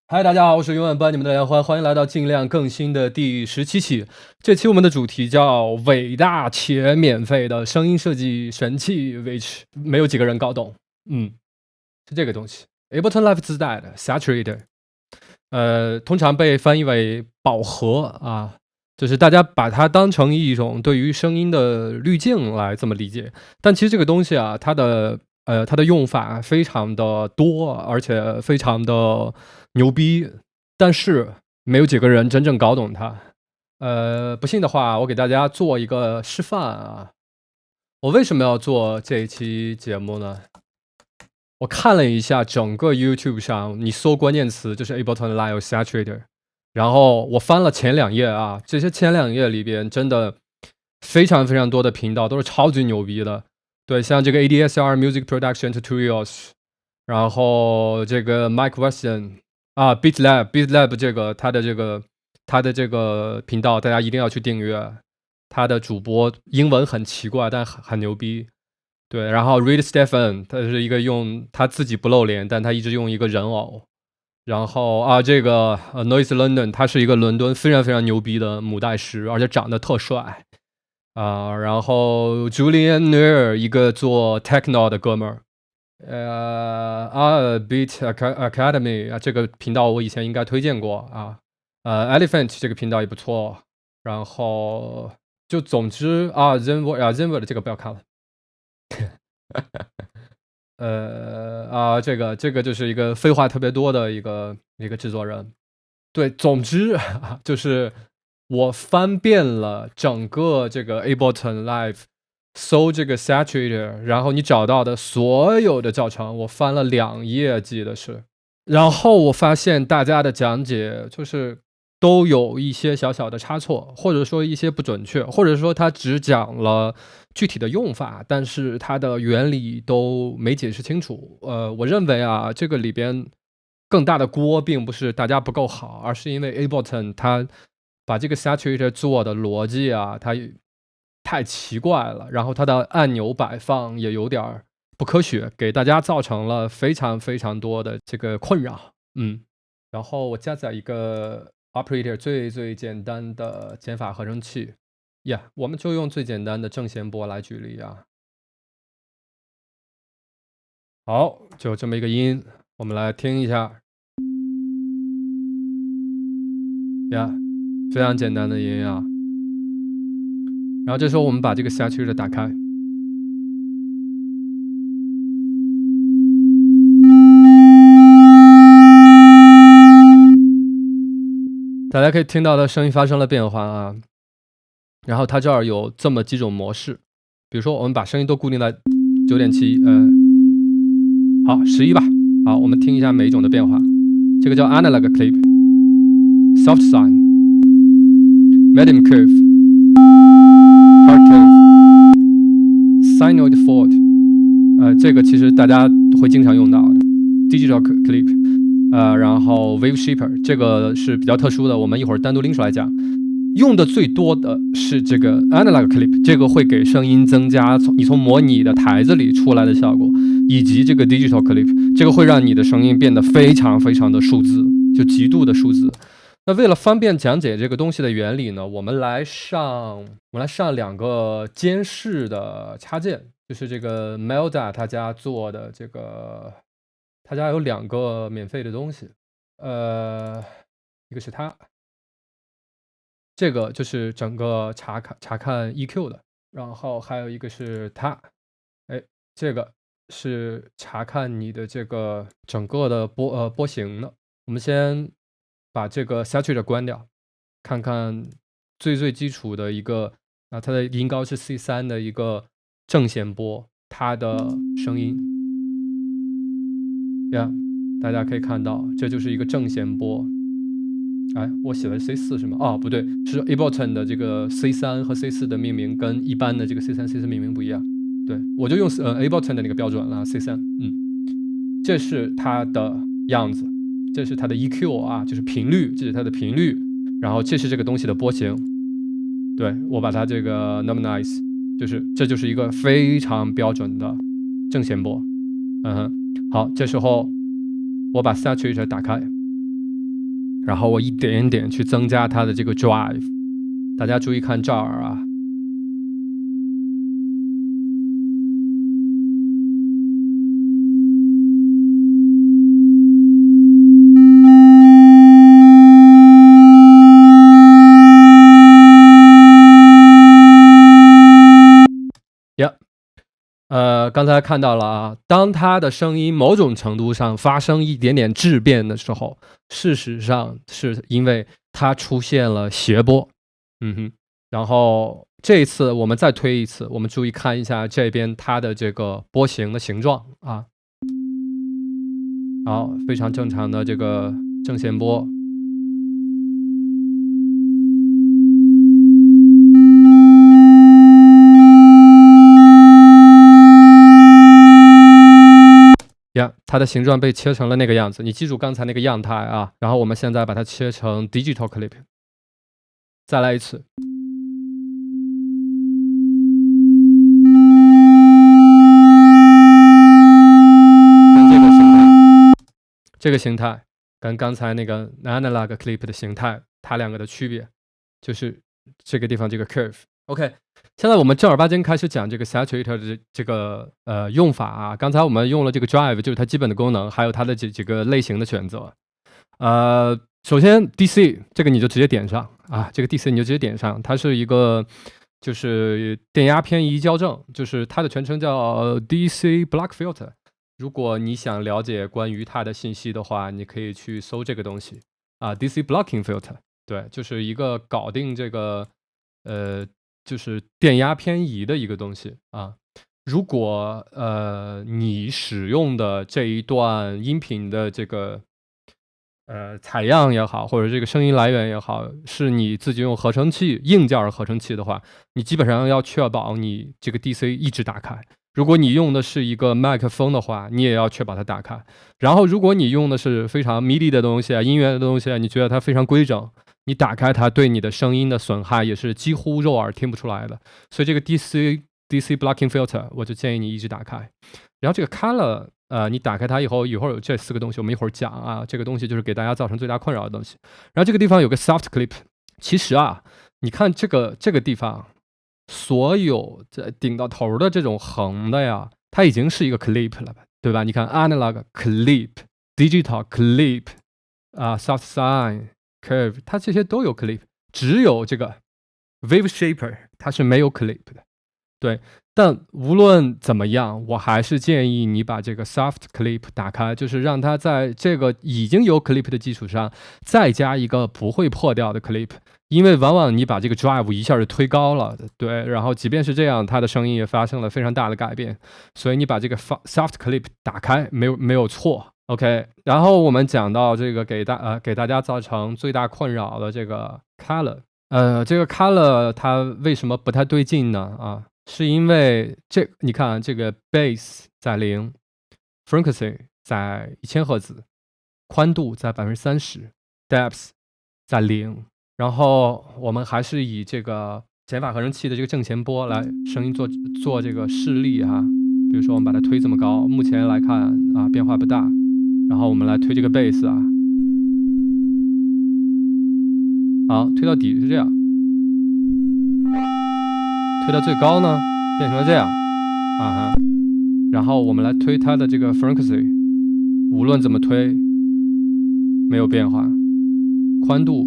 嗨，大家好，我是永远不爱你们的梁欢，欢迎来到尽量更新的第17期。这期我们的主题叫伟大且免费的声音设计神器 which 没有几个人搞懂。是这个东西 Ableton Live 自带的 Saturator，通常被翻译为饱和啊，就是大家把它当成一种对于声音的滤镜来这么理解。但其实这个东西啊，它的用法非常的多，而且非常的牛逼，但是没有几个人真正搞懂它。不信的话，我给大家做一个示范啊。我为什么要做这一期节目呢？我看了一下整个 YouTube 上，你搜关键词就是 Ableton Live Saturator，然后我翻了前2页啊，这些前2页里边真的非常非常多的频道都是超级牛逼的。对，像这个 ADSR Music Production Tutorials，然后这个 Mike Weston 啊 BeatLab 这个他的这个频道大家一定要去订阅，他的主播英文很奇怪但很牛逼。对，然后 Reid Stephan 他是一个用他自己不露脸，但他一直用一个人偶。然后啊，这个Noise London 他是一个伦敦非常非常牛逼的母带师，而且长得特帅啊。然后 Julian Neer 一个做 Techno 的哥们儿，Beat Academy 啊，这个频道我以前应该推荐过啊。Elephant 这个频道也不错。然后就总之啊 Zenword 这个不要看了。这个就是一个废话特别多的一个制作人。对，总之就是我翻遍了整个这个 Ableton Live， 搜这个 Saturator， 然后你找到的所有的教程，我翻了2页，记得是。然后我发现大家的讲解就是都有一些小小的差错，或者说一些不准确，或者说他只讲了具体的用法，但是它的原理都没解释清楚。我认为啊，这个里边更大的锅并不是大家不够好，而是因为 Ableton 它把这个 Saturator 做的逻辑啊，它太奇怪了，然后它的按钮摆放也有点不科学，给大家造成了非常非常多的这个困扰。然后我加载一个 Operator 最简单的减法合成器。我们就用最简单的正弦波来举例啊。好，就这么一个音，我们来听一下。非常简单的音啊。然后这时候我们把这个 Saturator 打开。大家可以听到的声音发生了变化啊。然后它这儿有这么几种模式，比如说我们把声音都固定在9.7，好11吧。好，我们听一下每一种的变化。这个叫 Analog Clip、Soft Sine、Medium Curve、Hard Curve、Sinoid Fault，这个其实大家会经常用到的 Digital Clip，然后 Wave Shaper 这个是比较特殊的，我们一会儿单独拎出来讲。用的最多的是这个 Analog Clip， 这个会给声音增加你从模拟的台子里出来的效果，以及这个 Digital Clip， 这个会让你的声音变得非常非常的数字，就极度的数字。那为了方便讲解这个东西的原理呢，我们来上2个监视的插件，就是这个 Melda 他家做的这个，他家有2个免费的东西，一个是它，这个就是整个查看 EQ 的，然后还有一个是它，这个是查看你的这个整个的波形的。我们先把这个 Saturator 关掉，看看最基础的一个它的音高是 C3 的一个正弦波，它的声音大家可以看到，这就是一个正弦波。我写的是 C4 是吗？不对，是 Ableton 的这个 C3 和 C4 的命名跟一般的这个 C3、C4 命名不一样。对，我就用Ableton 的那个标准了 C3。这是它的样子，这是它的 EQ 啊，就是频率，这是它的频率，然后这是这个东西的波形。对，我把它这个 normalize， 这就是一个非常标准的正弦波。好，这时候我把 Saturator 打开。然后我一点一点去增加它的这个 drive。大家注意看这儿啊。刚才看到了啊，当它的声音某种程度上发生一点点质变的时候，事实上是因为它出现了谐波。然后这一次我们再推一次，我们注意看一下这边它的这个波形的形状啊。好，非常正常的这个正弦波。它的形状被切成了那个样子，你记住刚才那个样态啊。然后我们现在把它切成 digital clip， 再来一次。看这个形态，这个形态跟刚才那个 analog clip 的形态，它两个的区别就是这个地方这个 curve。OK， 现在我们正儿八经开始讲这个 saturator 的这个用法啊。刚才我们用了这个 drive， 就是它基本的功能，还有它的几个类型的选择。首先 DC 这个你就直接点上啊，这个 DC 你就直接点上，它是一个就是电压偏移校正，就是它的全称叫 DC block filter。如果你想了解关于它的信息的话，你可以去搜这个东西啊 ，DC blocking filter， 对，就是一个搞定这个就是电压偏移的一个东西啊。如果你使用的这一段音频的这个采样也好，或者这个声音来源也好，是你自己用合成器硬件合成器的话，你基本上要确保你这个 DC 一直打开。如果你用的是一个麦克风的话，你也要确保它打开。然后如果你用的是非常 MIDI 的东西啊，音乐的东西啊，你觉得它非常规整，你打开它对你的声音的损害也是几乎肉耳听不出来的。所以这个 DC blocking filter 我就建议你一直打开。然后这个 color， 你打开它以后，一会儿有这4个东西，我们一会儿讲啊。这个东西就是给大家造成最大困扰的东西。然后这个地方有个 soft clip， 其实啊，你看这个地方，所有这顶到头的这种横的呀，它已经是一个 clip 了吧，对吧？你看 analog clip、digital clip 啊、soft sine curve， 它这些都有 clip， 只有这个 wave shaper 它是没有 clip 的。对，但无论怎么样，我还是建议你把这个 soft clip 打开，就是让它在这个已经有 clip 的基础上，再加一个不会破掉的 clip。因为往往你把这个 drive 一下就推高了，对，然后即便是这样，它的声音也发生了非常大的改变。所以你把这个 soft clip 打开，没有错。OK， 然后我们讲到这个给大家造成最大困扰的这个 color，这个 color 它为什么不太对劲呢？啊？是因为你看这个 bass 在0， frequency 在1000赫兹，宽度在 30%， depth 在0。然后我们还是以这个减法合成器的这个正弦波来声音做这个示例哈。比如说我们把它推这么高，目前来看啊变化不大。然后我们来推这个 bass 啊，好，推到底是这样。推到最高呢，变成了这样，然后我们来推它的这个 frequency， 无论怎么推，没有变化。宽度，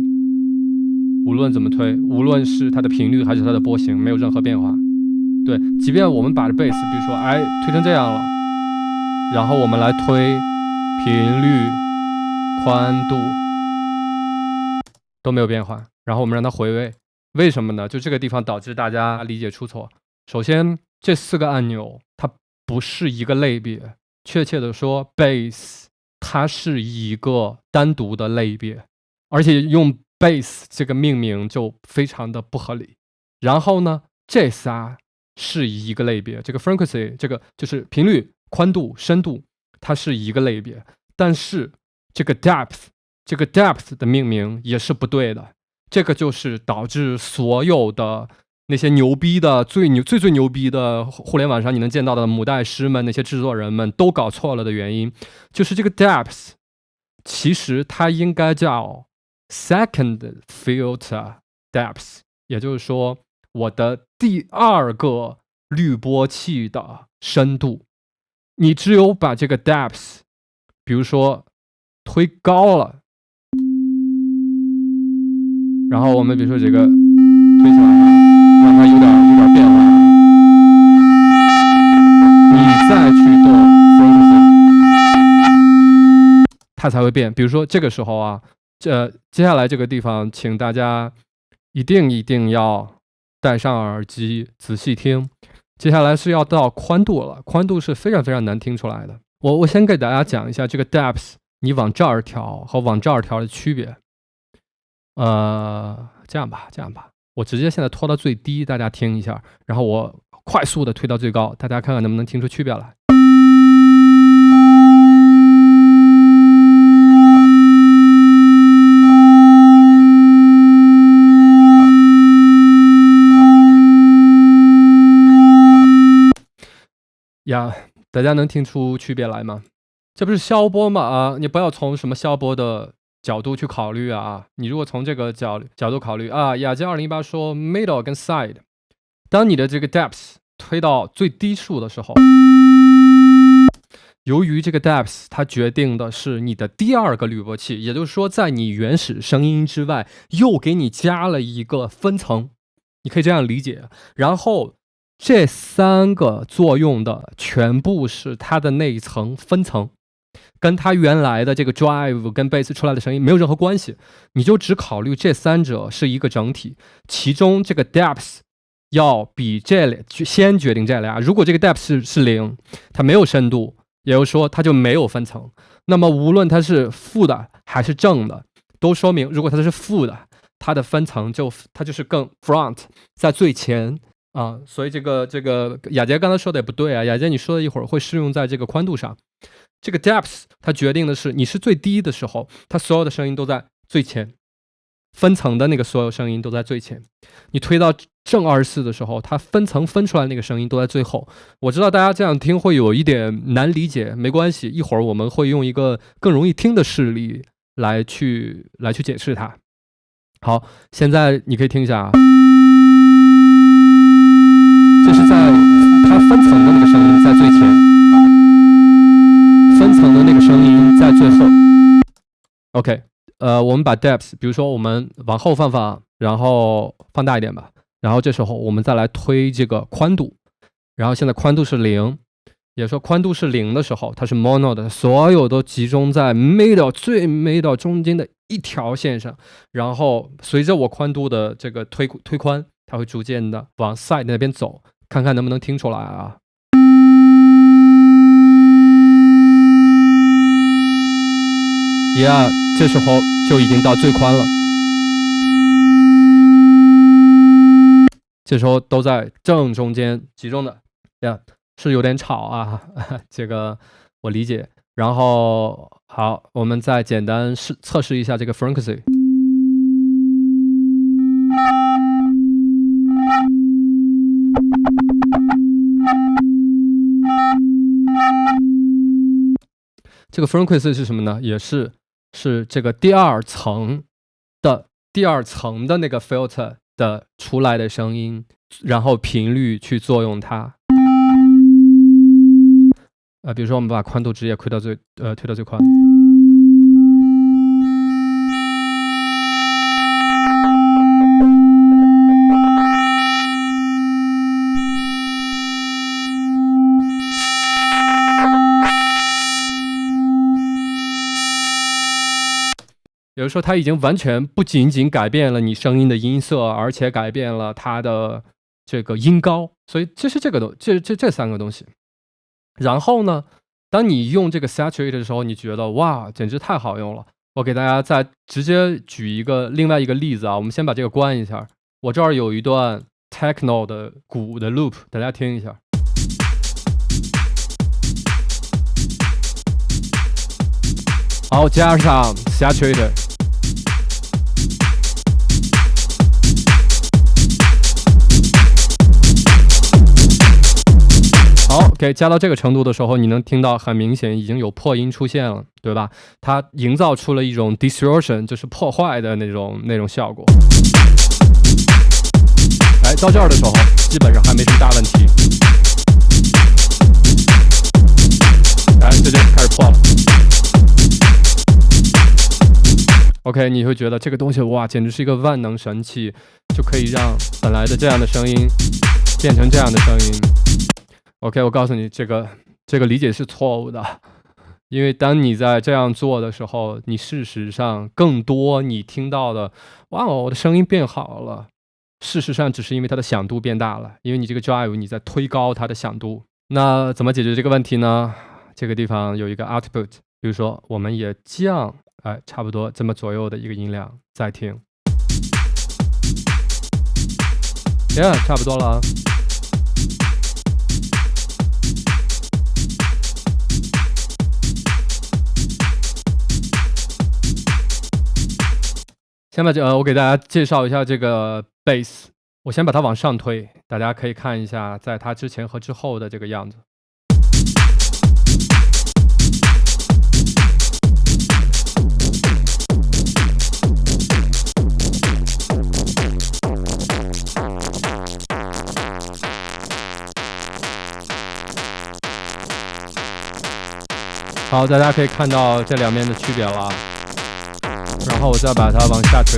无论怎么推，无论是它的频率还是它的波形，没有任何变化。对，即便我们把这 bass， 比如说，推成这样了，然后我们来推频率、宽度，都没有变化。然后我们让它回位。为什么呢？就这个地方导致大家理解出错。首先，这4个按钮它不是一个类别，确切的说 ，bass 它是一个单独的类别，而且用 bass 这个命名就非常的不合理。然后呢，这仨是一个类别，这个 frequency 这个就是频率、宽度、深度，它是一个类别，但是这个 depth 的命名也是不对的。这个就是导致所有的那些牛逼的最牛逼的互联网上你能见到的母带师们，那些制作人们都搞错了的原因，就是这个 depth 其实它应该叫 second filter depth， 也就是说我的第二个滤波器的深度。你只有把这个 depth 比如说推高了，然后我们比如说这个推起来，让它有点变化，你再去动 frequency， 它才会变。比如说这个时候啊，接下来这个地方请大家一定要戴上耳机仔细听。接下来是要到宽度了，宽度是非常非常难听出来的。我先给大家讲一下这个 depth 你往这儿调和往这儿调的区别。这样吧，我直接现在拖到最低，大家听一下，然后我快速的推到最高，大家看看能不能听出区别来。呀，大家能听出区别来吗？这不是消波吗？啊，你不要从什么消波的角度去考虑啊。你如果从这个角度考虑啊，雅洁2018说 middle 跟 side， 当你的这个 depth 推到最低数的时候，由于这个 depth 它决定的是你的第二个滤波器，也就是说在你原始声音之外又给你加了一个分层，你可以这样理解。然后这三个作用的全部是它的那一层分层，跟它原来的这个 drive 跟 bass 出来的声音没有任何关系，你就只考虑这三者是一个整体，其中这个 depth 要比先决定这俩。如果这个 depth 是0，它没有深度，也就是说它就没有分层。那么无论它是负的还是正的，都说明如果它是负的，它的分层它就是更 front 在最前。所以这个雅洁刚才说的也不对啊，雅洁你说的一会儿会适用在这个宽度上。这个 depth 它决定的是你是最低的时候，它所有的声音都在最前，分层的那个所有声音都在最前。你推到正24的时候，它分层分出来那个声音都在最后。我知道大家这样听会有一点难理解，没关系，一会儿我们会用一个更容易听的事例来去解释它。好，现在你可以听一下啊。这是在它分层的那个声音在最前，分层的那个声音在最后。OK， 我们把 depth， 比如说我们往后放，然后放大一点吧，然后这时候我们再来推这个宽度，然后现在宽度是0，也就是说宽度是0的时候，它是 mono 的，所有都集中在 middle 最 middle 中间的一条线上，然后随着我宽度的这个推宽，它会逐渐的往 side 那边走。看看能不能听出来啊。这时候就已经到最宽了，这时候都在正中间集中的，是有点吵啊，这个我理解。然后好，我们再简单测试一下这个 frequency。这个 frequency 是什么呢？也是这个第二层的那个 filter 的出来的声音，然后频率去作用它。比如说我们把宽度直接推到最宽。也就是说它已经完全不仅仅改变了你声音的音色，而且改变了它的这个音高。所以这是这三个东西。然后呢，当你用这个 saturate 的时候，你觉得哇简直太好用了。我给大家再直接举另外一个例子啊，我们先把这个关一下。我这儿有一段 techno 的鼓的 loop， 大家听一下。好，加上 saturator。好，好，给加到这个程度的时候，你能听到很明显已经有破音出现了，对吧？它营造出了一种 distortion， 就是破坏的那种效果。哎，到这儿的时候，基本上还没什么大问题。哎，这就开始破了。OK， 你会觉得这个东西哇，简直是一个万能神器，就可以让本来的这样的声音变成这样的声音。OK， 我告诉你，这个理解是错误的，因为当你在这样做的时候，你事实上更多你听到的，哇，我的声音变好了，事实上只是因为它的响度变大了，因为你这个 drive 你在推高它的响度。那怎么解决这个问题呢？这个地方有一个 output， 比如说我们也降，哎，差不多这么左右的一个音量，再听，差不多了。下面我给大家介绍一下这个 bass， 我先把它往上推，大家可以看一下在它之前和之后的这个样子。好，大家可以看到这两边的区别了。然后我再把它往下推，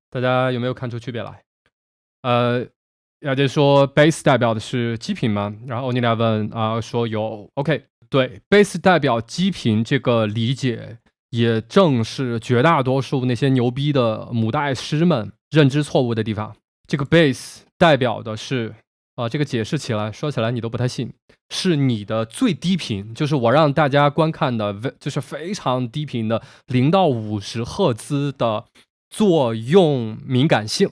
大家有没有看出区别来？亚杰说 bass 代表的是基频吗？然后 Only11说有。OK， 对 ，bass 代表基频这个理解，也正是绝大多数那些牛逼的母带师们认知错误的地方。这个 bass 代表的是这个解释起来说起来你都不太信，是你的最低频，就是我让大家观看的，就是非常低频的0到50赫兹的作用敏感性。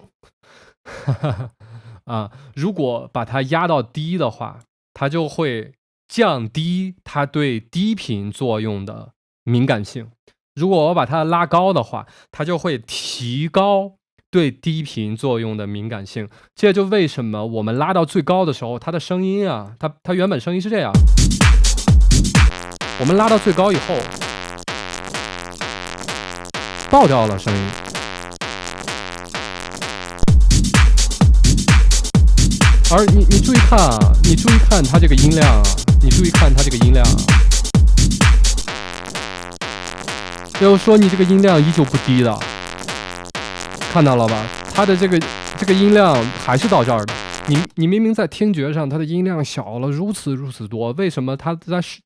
如果把它压到低的话，它就会降低它对低频作用的敏感性；如果我把它拉高的话，它就会提高对低频作用的敏感性。这就为什么我们拉到最高的时候，它的声音它原本声音是这样，我们拉到最高以后，爆掉了声音。而你注意看它这个音量就是说你这个音量依旧不低的，看到了吧？它的这个音量还是到这儿的。你明明在听觉上它的音量小了如此多，为什么它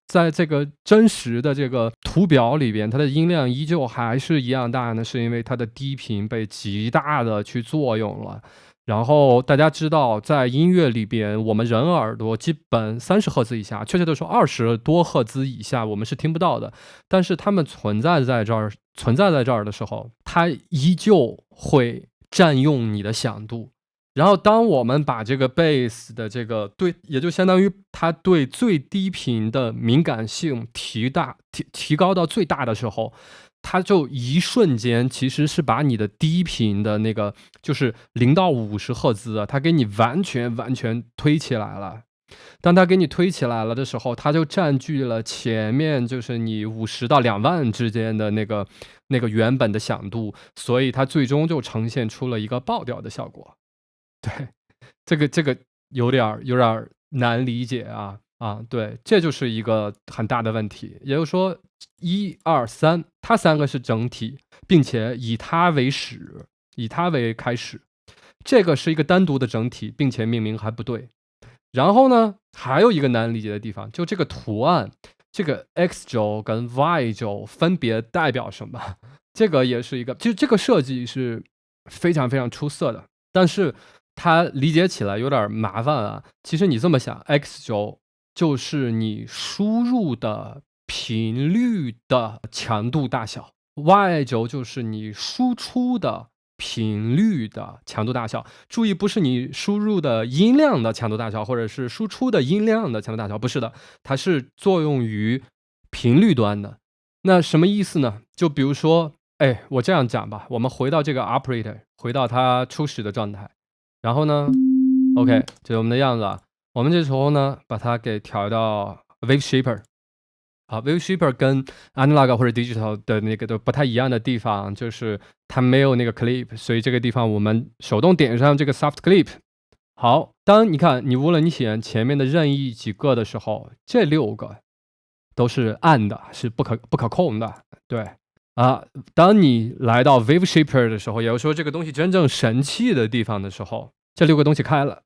在这个真实的这个图表里边，它的音量依旧还是一样大呢？是因为它的低频被极大的去作用了。然后大家知道，在音乐里边，我们人耳朵基本30赫兹以下，确切的说20多赫兹以下，我们是听不到的。但是它们存在在这儿的时候，它依旧会占用你的响度。然后当我们把这个 bass 的这个也就相当于它对最低频的敏感性提高到最大的时候，它就一瞬间其实是把你的低频的那个就是0到50赫兹它给你完全推起来了。当它给你推起来了的时候，它就占据了前面就是你50到2万之间的那个原本的响度，所以它最终就呈现出了一个爆掉的效果。对，这个有点难理解对，这就是一个很大的问题。也就是说1、2、3，它3个是整体，并且以它为开始，这个是一个单独的整体，并且命名还不对。然后呢，还有一个难理解的地方，就这个图案，这个 X 轴跟 Y 轴分别代表什么？这个也是一个，就这个设计是非常出色的，但是它理解起来有点麻烦其实你这么想 ，X 轴就是你输入的频率的强度大小， ，y 轴就是你输出的频率的强度大小。注意，不是你输入的音量的强度大小，或者是输出的音量的强度大小，不是的，它是作用于频率端的。那什么意思呢？就比如说，我这样讲吧，我们回到这个 operator， 回到它初始的状态，然后呢 ，OK， 这是我们的样子啊。我们这时候呢，把它给调到 Wave Shaper。好 ，Wave Shaper 跟 Analog 或者 Digital 的那个都不太一样的地方，就是它没有那个 Clip， 所以这个地方我们手动点上这个 Soft Clip。好，当你看你无论你选前面的任意几个的时候，这6个都是暗的，是不可控的。对啊，当你来到 Wave Shaper 的时候，也就是说这个东西真正神奇的地方的时候，这6个东西开了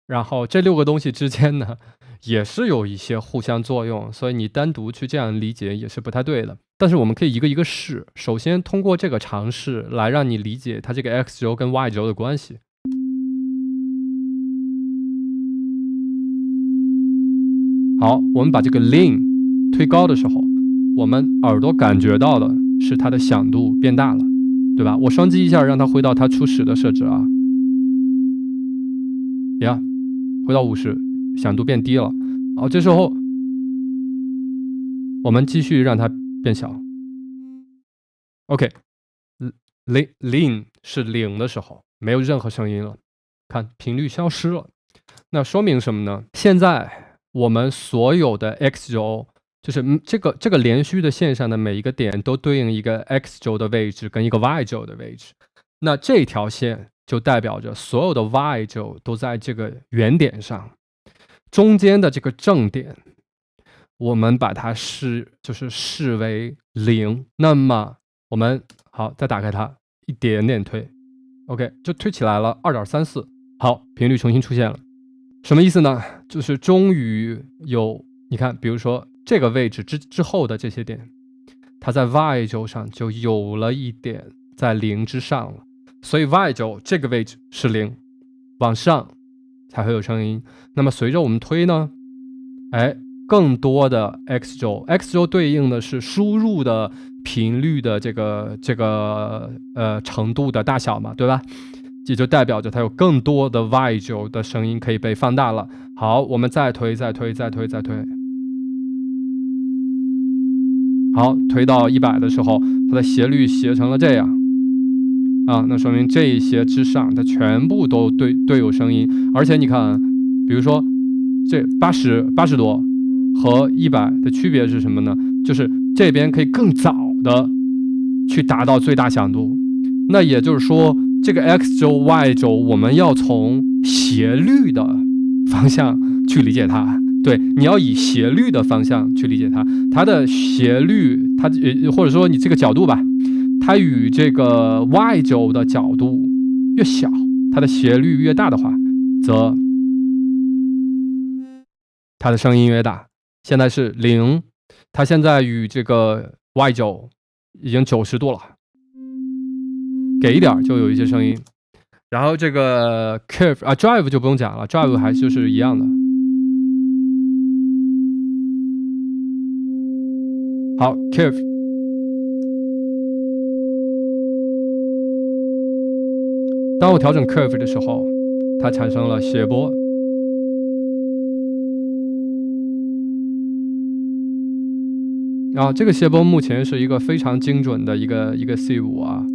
然后这6个东西之间呢，也是有一些互相作用，所以你单独去这样理解也是不太对的。但是我们可以一个一个试，首先通过这个尝试来让你理解它这个 X 轴跟 Y 轴的关系。好，我们把这个 Lean 推高的时候，我们耳朵感觉到的是它的响度变大了，对吧？我双击一下，让它回到它初始的设置啊。回到50，响度变低了。好，这时候我们继续让它变小。OK，Lean 是0的时候，没有任何声音了，看频率消失了。那说明什么呢？现在我们所有的 X 轴，就是这个连续的线上的每一个点都对应一个 X 轴的位置跟一个 Y 轴的位置。那这条线就代表着所有的 Y 轴都在这个原点上，中间的这个正点，我们把它视为0。那么我们好，再打开它，一点点推 ，OK， 就推起来了 2.34。好，频率重新出现了，什么意思呢？就是终于有，你看，比如说这个位置之后的这些点，它在 Y 轴上就有了一点在0之上了。所以 Y 轴这个位置是0，往上才会有声音。那么随着我们推呢，更多的 X 轴对应的是输入的频率的这个程度的大小嘛，对吧？也就代表着它有更多的 Y 轴的声音可以被放大了。好，我们再推。好，推到100的时候，它的斜率斜成了这样。那说明这一些之上，它全部都对有声音。而且你看，比如说这80多和100的区别是什么呢？就是这边可以更早的去达到最大响度。那也就是说，这个 X 轴 Y 轴我们要从斜率的方向去理解它。对，你要以斜率的方向去理解它。它的斜率，或者说你这个角度吧，它与这个 Y 轴的角度越小，它的斜率越大的话，则它的声音越大。现在是0，它现在与这个 Y 轴已经90度了，给一点就有一些声音。然后这个 curve drive 就不用讲了 ，drive 还就是一样的。好 curve。当我调整 curve 的时候，它产生了斜波。这个斜波目前是一个非常精准的一个 C5 啊。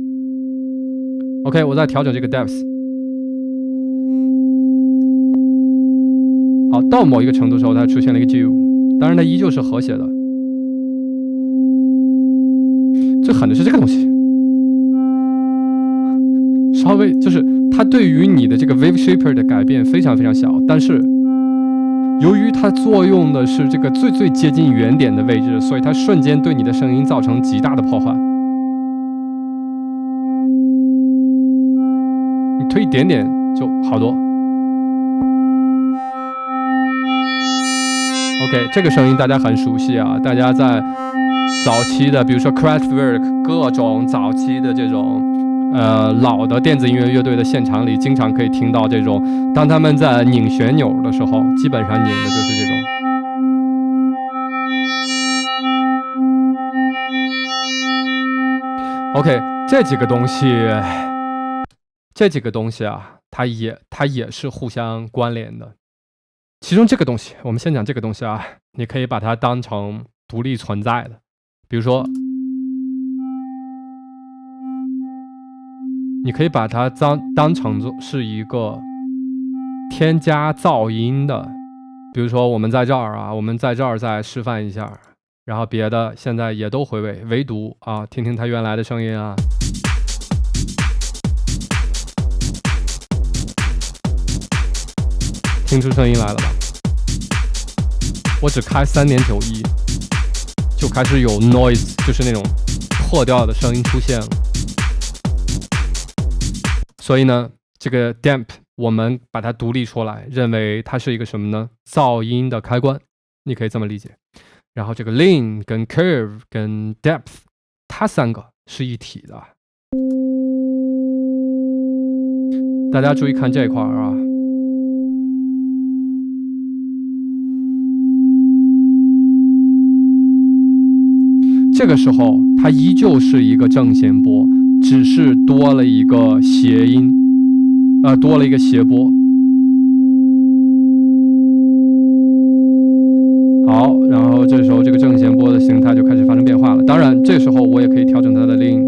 OK， 我再调整这个 depth。好，到某一个程度的时候，它出现了一个 G5， 当然它依旧是和谐的。最狠的是这个东西。稍微就是它对于你的这个 wave shaper 的改变非常非常小，但是由于它作用的是这个最接近原点的位置，所以它瞬间对你的声音造成极大的破坏。你推一点点就好多。OK， 这个声音大家很熟悉啊，大家在早期的，比如说 Kraftwerk 各种早期的这种老的电子音乐乐队的现场里，经常可以听到这种，当他们在拧旋钮的时候，基本上拧的就是这种。OK， 这几个东西啊，它也是互相关联的。其中这个东西，我们先讲这个东西啊，你可以把它当成独立存在的，比如说，你可以把它当成是一个添加噪音的，比如说我们在这儿啊，我们在这儿再示范一下，然后别的现在也都回味，唯独啊，听听它原来的声音啊。听出声音来了吧？我只开3.91，就开始有 noise， 就是那种破掉的声音出现了。所以呢，这个 damp 我们把它独立出来，认为它是一个什么呢？噪音的开关，你可以这么理解。然后这个 lean 跟 curve 跟 depth， 它3个是一体的。大家注意看这一块啊。这个时候它依旧是一个正弦波，只是多了一个谐音，多了一个谐波。好，然后这时候这个正弦波的形态就开始发生变化了。当然，这时候我也可以调整它的 lean。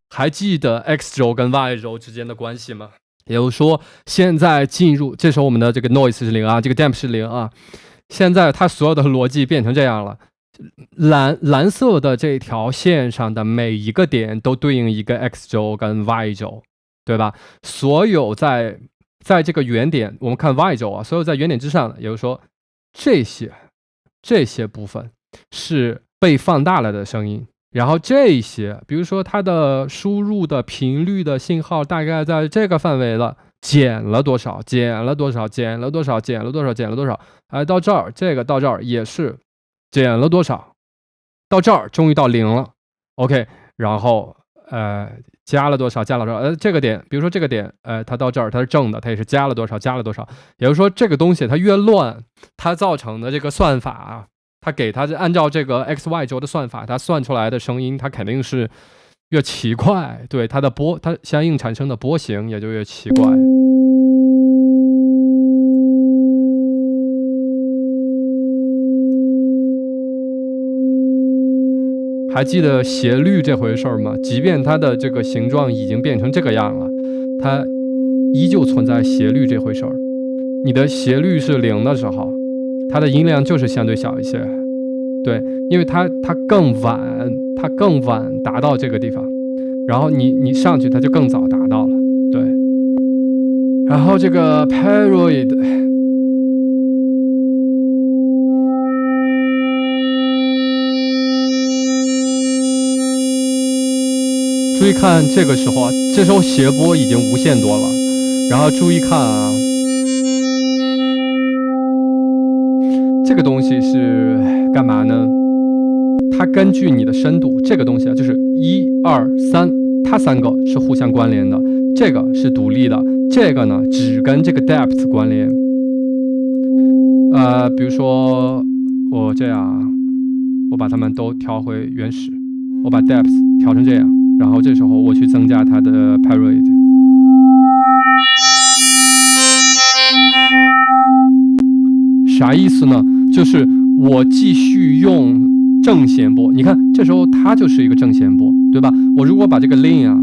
还记得 x 轴跟 y 轴之间的关系吗？也就是说，现在进入这时候我们的这个 noise 是0啊，这个 damp 是0啊。现在它所有的逻辑变成这样了，蓝色的这条线上的每一个点都对应一个 x 轴跟 y 轴，对吧？所有在这个原点，我们看 y 轴啊，所有在原点之上的，也就是说这些部分是被放大了的声音，然后这些，比如说它的输入的频率的信号大概在这个范围了。减了多少，减了多少，减了多少，减了多少，减了多少，到这儿，这个到这儿也是减了多少，到这儿终于到0了 ，OK， 然后加了多少，加了多少，这个点，比如说这个点，它到这儿它是正的，它也是加了多少，加了多少，也就是说这个东西它越乱，它造成的这个算法啊，它给它按照这个 XY 轴的算法，它算出来的声音，它肯定是越奇怪，对它相应产生的波形也就越奇怪。还记得斜率这回事吗？即便它的这个形状已经变成这个样了，它依旧存在斜率这回事儿。你的斜率是0的时候，它的音量就是相对小一些，对，因为它更晚达到这个地方。然后你上去它就更早达到了，对。然后这个 Paroid， 注意看这个时候啊，这时候谐波已经无限多了。然后注意看啊，这个东西是干嘛呢？它根据你的深度，这个东西啊，就是1、2、3，它3个是互相关联的，这个是独立的，这个呢只跟这个 depth 关联。比如说我这样，我把它们都调回原始，我把 depth 调成这样，然后这时候我去增加它的 Paroid。啥意思呢？就是我继续用正弦波，你看这时候它就是一个正弦波，对吧？我如果把这个 lean 啊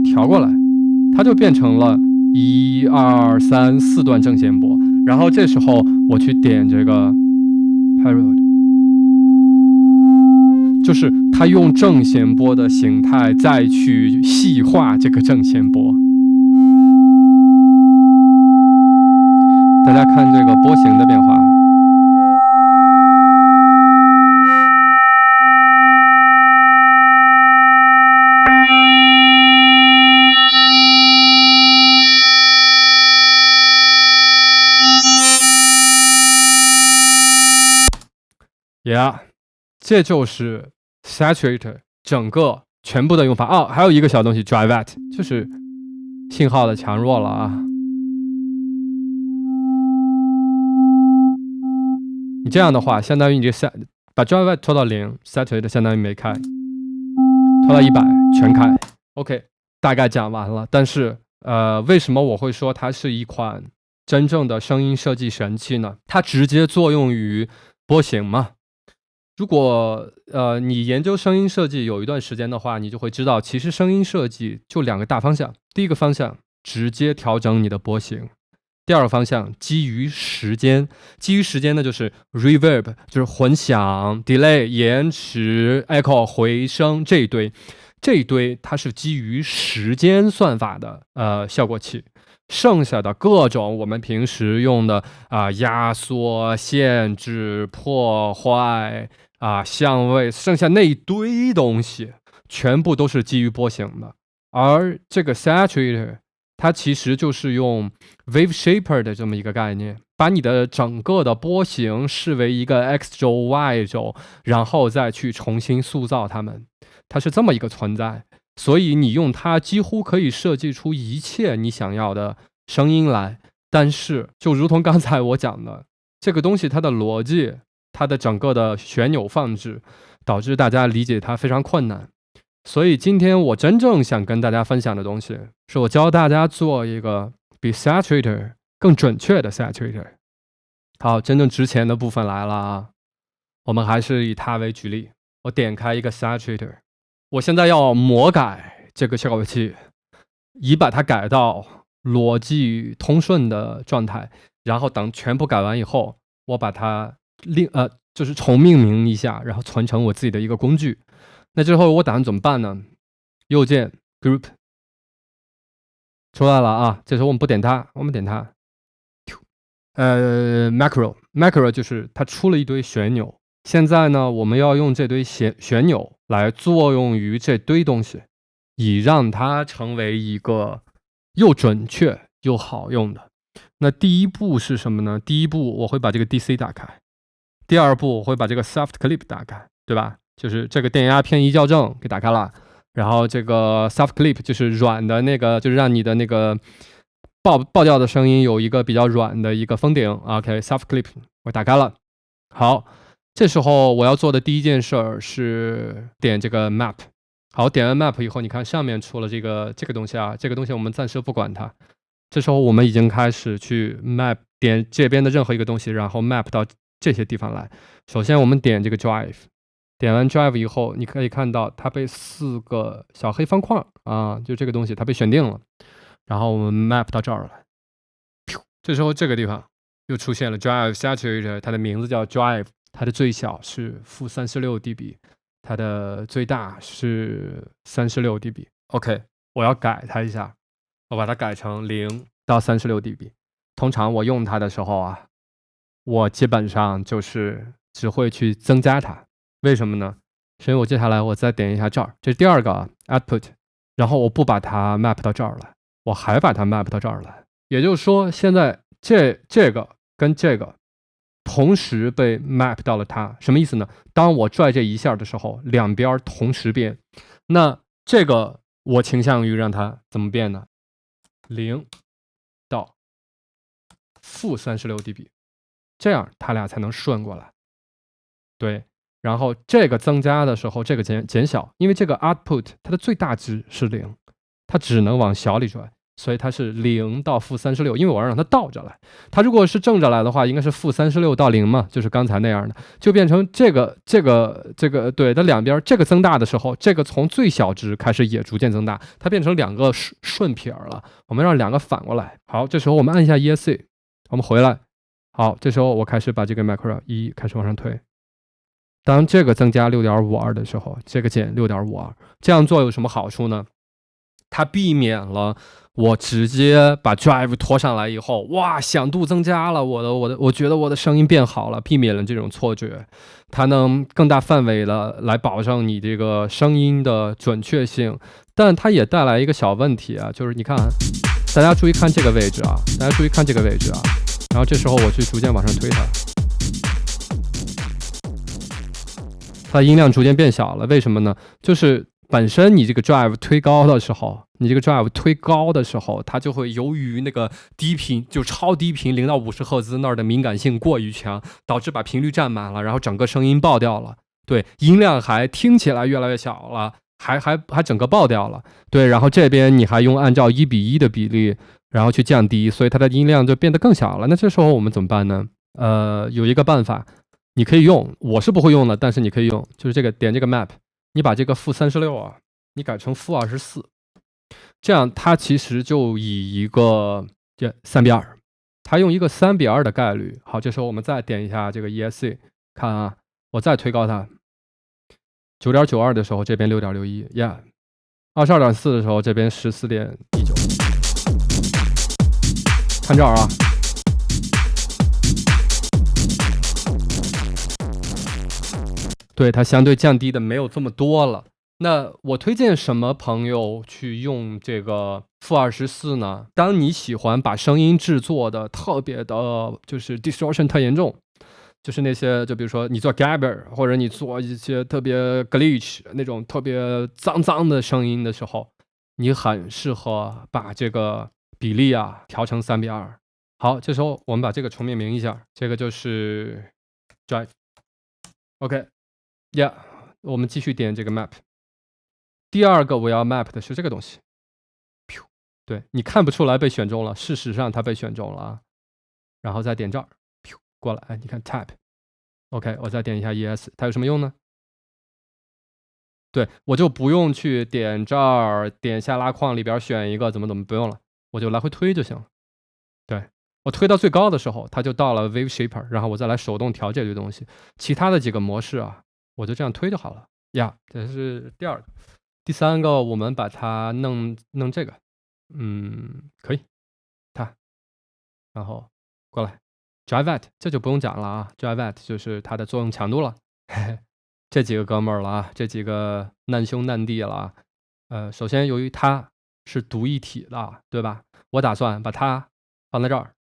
调过来，它就变成了1、2、3、4段正弦波，然后这时候我去点这个 Paroid， 就是它用正弦波的形态再去细化这个正弦波。大家看这个波形的变化。这就是 saturator 整个全部的用法哦。还有一个小东西 drivette， 就是信号的强弱了啊。你这样的话，相当于你这把 drive 拖到0 ，saturate 相当于没开，拖到100全开。OK， 大概讲完了。但是为什么我会说它是一款真正的声音设计神器呢？它直接作用于波形嘛。如果你研究声音设计有一段时间的话，你就会知道，其实声音设计就2个大方向。第一个方向，直接调整你的波形；第二个方向，基于时间。基于时间呢，就是 reverb， 就是混响、delay、延迟、echo、回声这一堆。这一堆它是基于时间算法的效果器。剩下的各种我们平时用的压缩、限制、破坏相位，剩下那一堆东西全部都是基于波形的。而这个 saturator 它其实就是用 wave shaper 的这么一个概念，把你的整个的波形视为一个 x 轴 y 轴，然后再去重新塑造它们，它是这么一个存在。所以你用它几乎可以设计出一切你想要的声音来。但是就如同刚才我讲的，这个东西它的逻辑，它的整个的旋钮放置，导致大家理解它非常困难。所以今天我真正想跟大家分享的东西，是我教大家做一个比 saturator 更准确的 saturator。 好，真正值钱的部分来了啊！我们还是以它为举例。我点开一个 saturator， 我现在要魔改这个效果器，以把它改到逻辑通顺的状态，然后等全部改完以后，我把它就是重命名一下，然后存成我自己的一个工具。那之后我打算怎么办呢？右键 group 出来了啊，这时候我们不点它，我们点它macro 就是它出了一堆旋钮。现在呢，我们要用这堆旋钮来作用于这堆东西，以让它成为一个又准确又好用的。那第一步是什么呢？第一步我会把这个 DC 打开，第二步我会把这个 soft clip 打开，对吧？就是这个电压偏移校正给打开了，然后这个 soft clip 就是软的那个，就是让你的那个爆掉的声音有一个比较软的一个封顶。OK， soft clip 我打开了。好，这时候我要做的第一件事是点这个 map。好，点完 map 以后，你看上面出了这个东西啊，这个东西我们暂时不管它。这时候我们已经开始去 map 点这边的任何一个东西，然后 map 到这些地方来。首先我们点这个 drive， 点完 drive 以后，你可以看到它被4个小黑方框就这个东西它被选定了。然后我们 map 到这儿来，这时候这个地方又出现了 drive saturator， 它的名字叫 drive， 它的最小是-36 dB， 它的最大是36 dB。 OK， 我要改它一下，我把它改成0到36 dB。 通常我用它的时候我基本上就是只会去增加它。为什么呢？所以我接下来我再点一下这儿，这是第二个output， 然后我不把它 map 到这儿来，我还把它 map 到这儿来。也就是说，现在这个跟这个同时被 map 到了它。什么意思呢？当我拽这一下的时候，两边同时变。那这个我倾向于让它怎么变呢？0到-36 dB， 这样它俩才能顺过来。对，然后这个增加的时候，这个减小，因为这个 output 它的最大值是0，它只能往小里拽，所以它是0到-36，因为我要让它倒着来。它如果是正着来的话，应该是-36到0嘛，就是刚才那样的，就变成这个，对，它两边这个增大的时候，这个从最小值开始也逐渐增大，它变成2个顺撇了。我们让2个反过来。好，这时候我们按一下 ESC， 我们回来。好，这时候我开始把这个 macro 1开始往上推。当这个增加 6.52 的时候，这个减 6.52， 这样做有什么好处呢？它避免了我直接把 drive 拖上来以后，哇，响度增加了，我觉得我的声音变好了，避免了这种错觉。它能更大范围的来保证你这个声音的准确性，但它也带来一个小问题就是你看，大家注意看这个位置大家注意看这个位置然后这时候我去逐渐往上推它。它的音量逐渐变小了，为什么呢？就是本身你这个 drive 推高的时候，它就会由于那个低频就超低频0到50赫兹那儿的敏感性过于强，导致把频率占满了，然后整个声音爆掉了。对，音量还听起来越来越小了，还整个爆掉了。对，然后这边你还用按照1:1的比例，然后去降低，所以它的音量就变得更小了。那这时候我们怎么办呢？有一个办法，你可以用，我是不会用的，但是你可以用，就是这个点这个 map。你把这个-36啊，你改成-24，这样它其实就以一个3:2，它用一个3:2的概率。好，这时候我们再点一下这个 ESC， 看啊，我再推高它，9.92的时候这边6.61 ，22.4的时候这边14.19，看这儿啊。对，它相对降低的没有这么多了。那我推荐什么朋友去用这个-24呢？当你喜欢把声音制作的特别的，就是 distortion 特严重，就是那些，就比如说你做 gabber 或者你做一些特别 glitch 那种特别脏的声音的时候，你很适合把这个比例啊调成3:2。好，这时候我们把这个重命名一下，这个就是 drive。OK。我们继续点这个 map。第二个我要 map 的是这个东西，对，你看不出来被选中了，事实上它被选中了啊。然后再点这儿，过来，你看 tab。OK， 我再点一下 ES， 它有什么用呢？对，我就不用去点这儿，点下拉框里边选一个怎么不用了，我就来回推就行了。对，我推到最高的时候，它就到了 wave shaper， 然后我再来手动调这堆东西。其他的几个模式啊，我就这样推就好了呀。这是第二个。第三个，我们把它弄这个，可以，它，然后过来 drive at， 这就不用讲了啊 ，drive at 就是它的作用强度了。这几个哥们儿了啊，这几个难兄难弟了啊。首先由于它是独一体的，对吧？我打算把它放在这儿，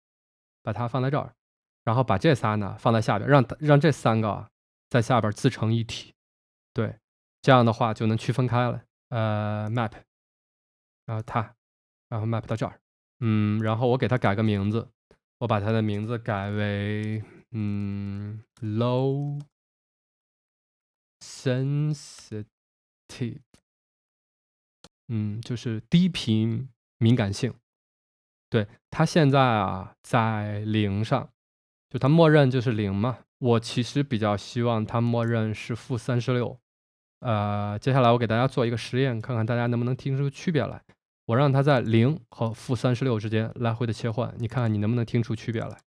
然后把这仨呢放在下边，让这3个在下边自成一体。对，这样的话就能区分开了。map， 然后它，然后 map 到这儿。然后我给它改个名字，我把它的名字改为low sensitive， 就是低频敏感性。对，它现在啊在0上，就它默认就是0嘛。我其实比较希望它默认是-36。接下来我给大家做一个实验，看看大家能不能听出区别来。我让它在0和-36之间来回的切换，你看看你能不能听出区别来。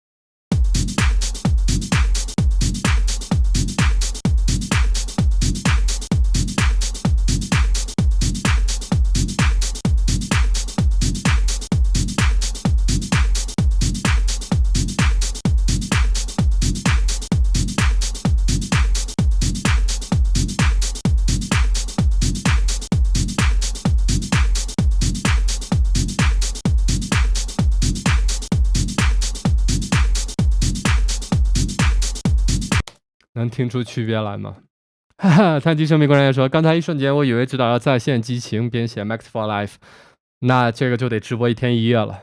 能听出区别来吗？哈哈，叹气声明观众也说，刚才一瞬间我以为指导要在线激情编写 Max for Life， 那这个就得直播1天1夜了。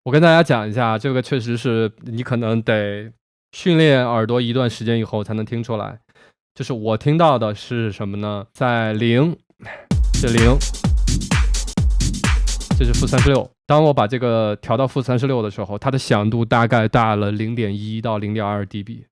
我跟大家讲一下，这个确实是你可能得训练耳朵一段时间以后才能听出来。就是我听到的是什么呢？在0，这0，这是-36。当我把这个调到-36的时候，它的响度大概大了0.1到0.2 dB。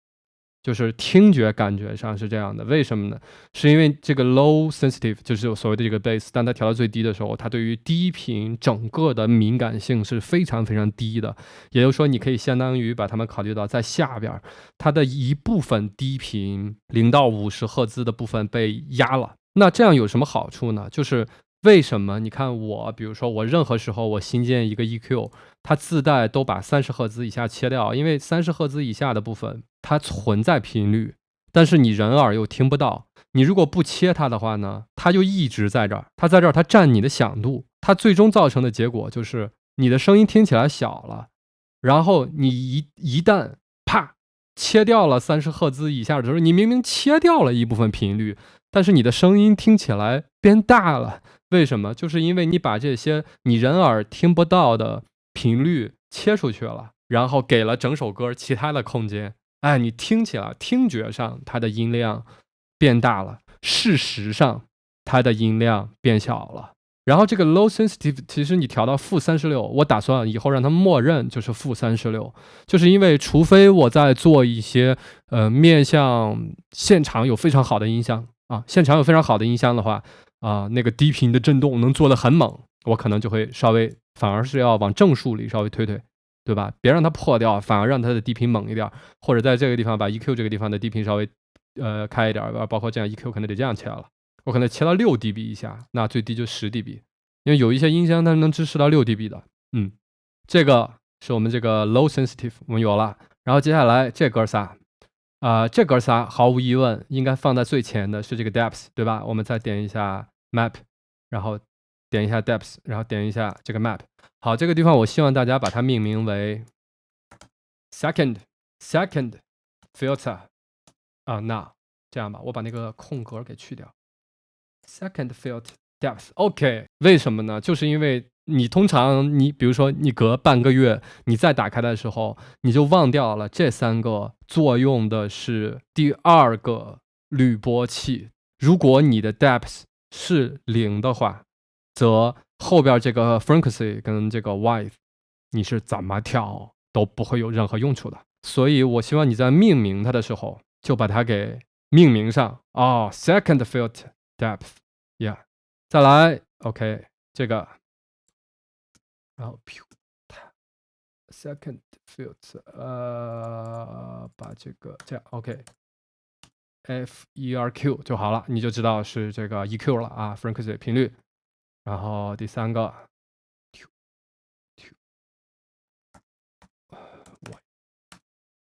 就是听觉感觉上是这样的，为什么呢？是因为这个 low sensitive 就是所谓的这个 bass， 当它调到最低的时候，它对于低频整个的敏感性是非常非常低的。也就是说，你可以相当于把它们考虑到在下边，它的一部分低频0到50赫兹的部分被压了。那这样有什么好处呢？就是为什么你看我，比如说我任何时候我新建一个 EQ， 它自带都把30赫兹以下切掉，因为30赫兹以下的部分它存在频率，但是你人耳又听不到。你如果不切它的话呢，它就一直在这儿，它在这儿，它占你的响度，它最终造成的结果就是你的声音听起来小了，然后你一旦啪切掉了30赫兹以下的时候，你明明切掉了一部分频率，但是你的声音听起来变大了。为什么？就是因为你把这些你人耳听不到的频率切出去了，然后给了整首歌其他的空间。哎，你听起来听觉上它的音量变大了，事实上它的音量变小了。然后这个 low sensitive 其实你调到-36，我打算以后让它默认就是-36，就是因为除非我在做一些面向现场有非常好的音箱啊，现场有非常好的音箱的话啊，那个低频的震动能做得很猛，我可能就会稍微反而是要往正数里稍微推推，对吧？别让它破掉，反而让它的低频猛一点，或者在这个地方把 EQ 这个地方的低频稍微开一点，包括这样 EQ 可能得这样切了。我可能切到6dB 以下，那最低就10dB，因为有一些音箱它能支持到6dB 的。这个是我们这个 low sensitive 我们有了，然后接下来这哥仨，这哥仨毫无疑问应该放在最前的是这个 depth， 对吧？我们再点一下 map， 然后点一下 depth， 然后点一下这个 map。好，这个地方我希望大家把它命名为 second filter 那这样吧，我把那个空格给去掉。Second filter depth OK， 为什么呢？就是因为你通常比如说你隔半个月你再打开的时候，你就忘掉了这3个作用的是第2个滤波器。如果你的 depth 是0的话，则后边这个 frequency 跟这个 width 你是怎么调都不会有任何用处的。所以我希望你在命名它的时候就把它给命名上second filter depth yeah， 再来 OK 这个，然后 second filter 把这个这样 OK FERQ 就好了，你就知道是这个 EQ 了啊 frequency 频率。然后第3个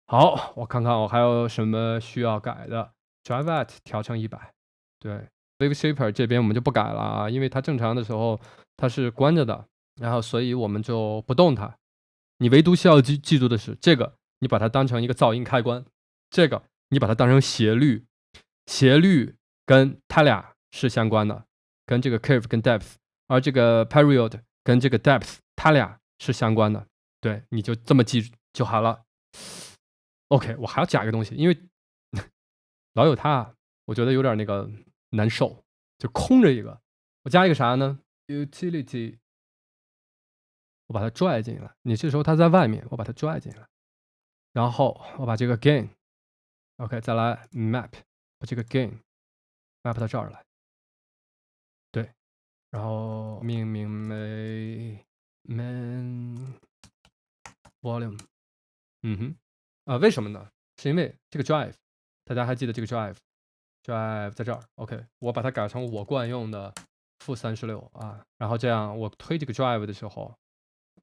好，我看看我还有什么需要改的。Drive at 调成100，对 Wave Shaper 这边我们就不改了啊，因为它正常的时候它是关着的，然后所以我们就不动它。你唯独需要记住的是，这个你把它当成一个噪音开关，这个你把它当成斜率，斜率跟它俩是相关的，跟这个 curve 跟 depth， 而这个 period 跟这个 depth 它俩是相关的，对，你就这么记就好了。OK， 我还要加一个东西，因为老有它，我觉得有点那个难受，就空着一个。我加一个啥呢 ？Utility， 我把它拽进来。你这时候它在外面，我把它拽进来。然后我把这个 gain，OK， 再来 map， 把这个 gain map 到这儿来。对，然后命名为 main volume。为什么呢？是因为这个 drive， 大家还记得这个 drive 在这儿 OK， 我把它改成我惯用的-36啊，然后这样我推这个 drive 的时候，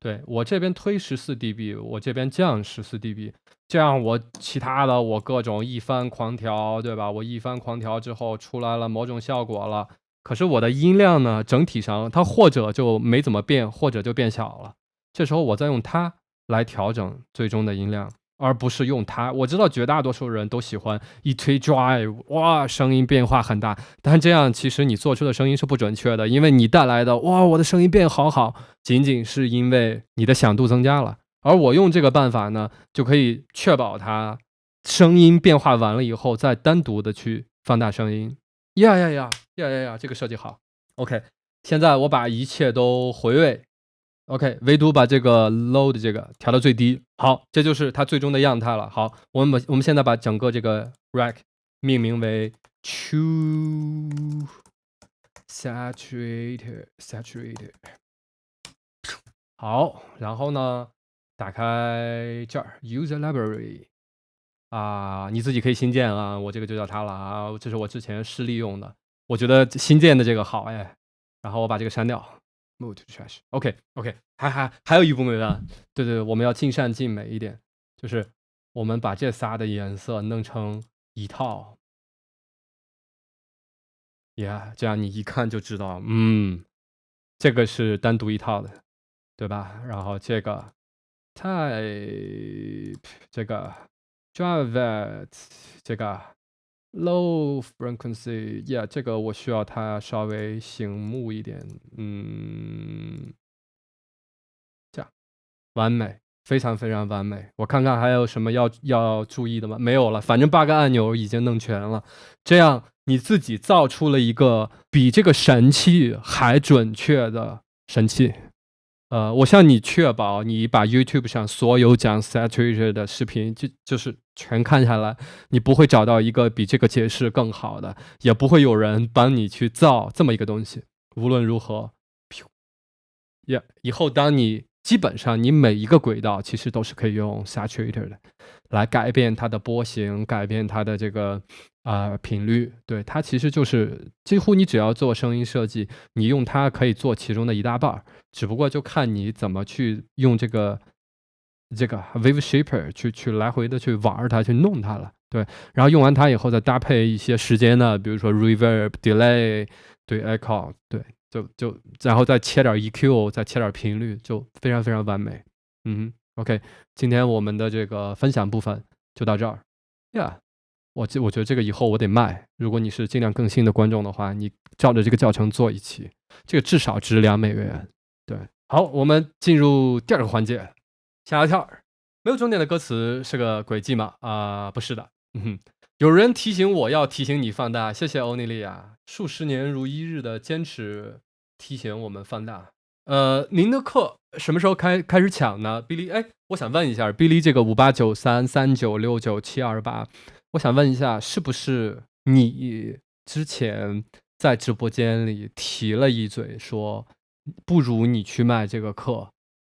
对，我这边推14dB， 我这边降14dB， 这样我其他的我各种一番狂调，对吧？我一番狂调之后出来了某种效果了，可是我的音量呢，整体上它或者就没怎么变，或者就变小了。这时候我再用它来调整最终的音量，而不是用它。我知道绝大多数人都喜欢一推 drive， 哇，声音变化很大，但这样其实你做出的声音是不准确的，因为你带来的哇，我的声音变好，仅仅是因为你的响度增加了。而我用这个办法呢，就可以确保它声音变化完了以后，再单独的去放大声音。呀，这个设计好。OK， 现在我把一切都回位。OK， 唯独把这个 low 的这个调到最低。好，这就是它最终的样态了。好，我们现在把整个这个 rack 命名为 True Saturated。好，然后呢，打开这儿 User Library 你自己可以新建啊，我这个就叫它了啊，这是我之前试利用的，我觉得新建的这个好哎，然后我把这个删掉。Move to trash。OK， 还有一步没完。对，我们要尽善尽美一点，就是我们把这仨的颜色弄成一套。这样你一看就知道，这个是单独一套的，对吧？然后这个 type， 这个 drive at， 这个 low frequency，yeah， 这个我需要它稍微醒目一点，这样完美，非常非常完美。我看看还有什么要注意的吗？没有了，反正8个按钮已经弄全了。这样你自己造出了一个比这个神器还准确的神器。我向你确保，你把 YouTube 上所有讲 saturated 的视频，就是全看下来，你不会找到一个比这个解释更好的，也不会有人帮你去造这么一个东西。无论如何，以后当你基本上你每一个轨道其实都是可以用 saturated 的来改变它的波形，改变它的这个频率。对，它其实就是几乎你只要做声音设计，你用它可以做其中的一大半，只不过就看你怎么去用这个 wave shaper 去来回的去玩它，去弄它了。对，然后用完它以后再搭配一些时间呢，比如说 reverb、delay， 对 echo， 对。然后再切点 EQ， 再切点频率，就非常非常完美。OK， 今天我们的这个分享部分就到这儿。我觉得这个以后我得卖。如果你是尽量更新的观众的话，你照着这个教程做一期，这个至少值2美元。对，好，我们进入第2个环节，吓一跳。没有终点的歌词是个轨迹吗？不是的。有人提醒我要提醒你放大，谢谢欧尼利亚，数十年如一日的坚持提醒我们放大。您的课什么时候开始抢呢？Billy，我想问一下，Billy 这个5893396978，我想问一下，是不是你之前在直播间里提了一嘴说，不如你去卖这个课？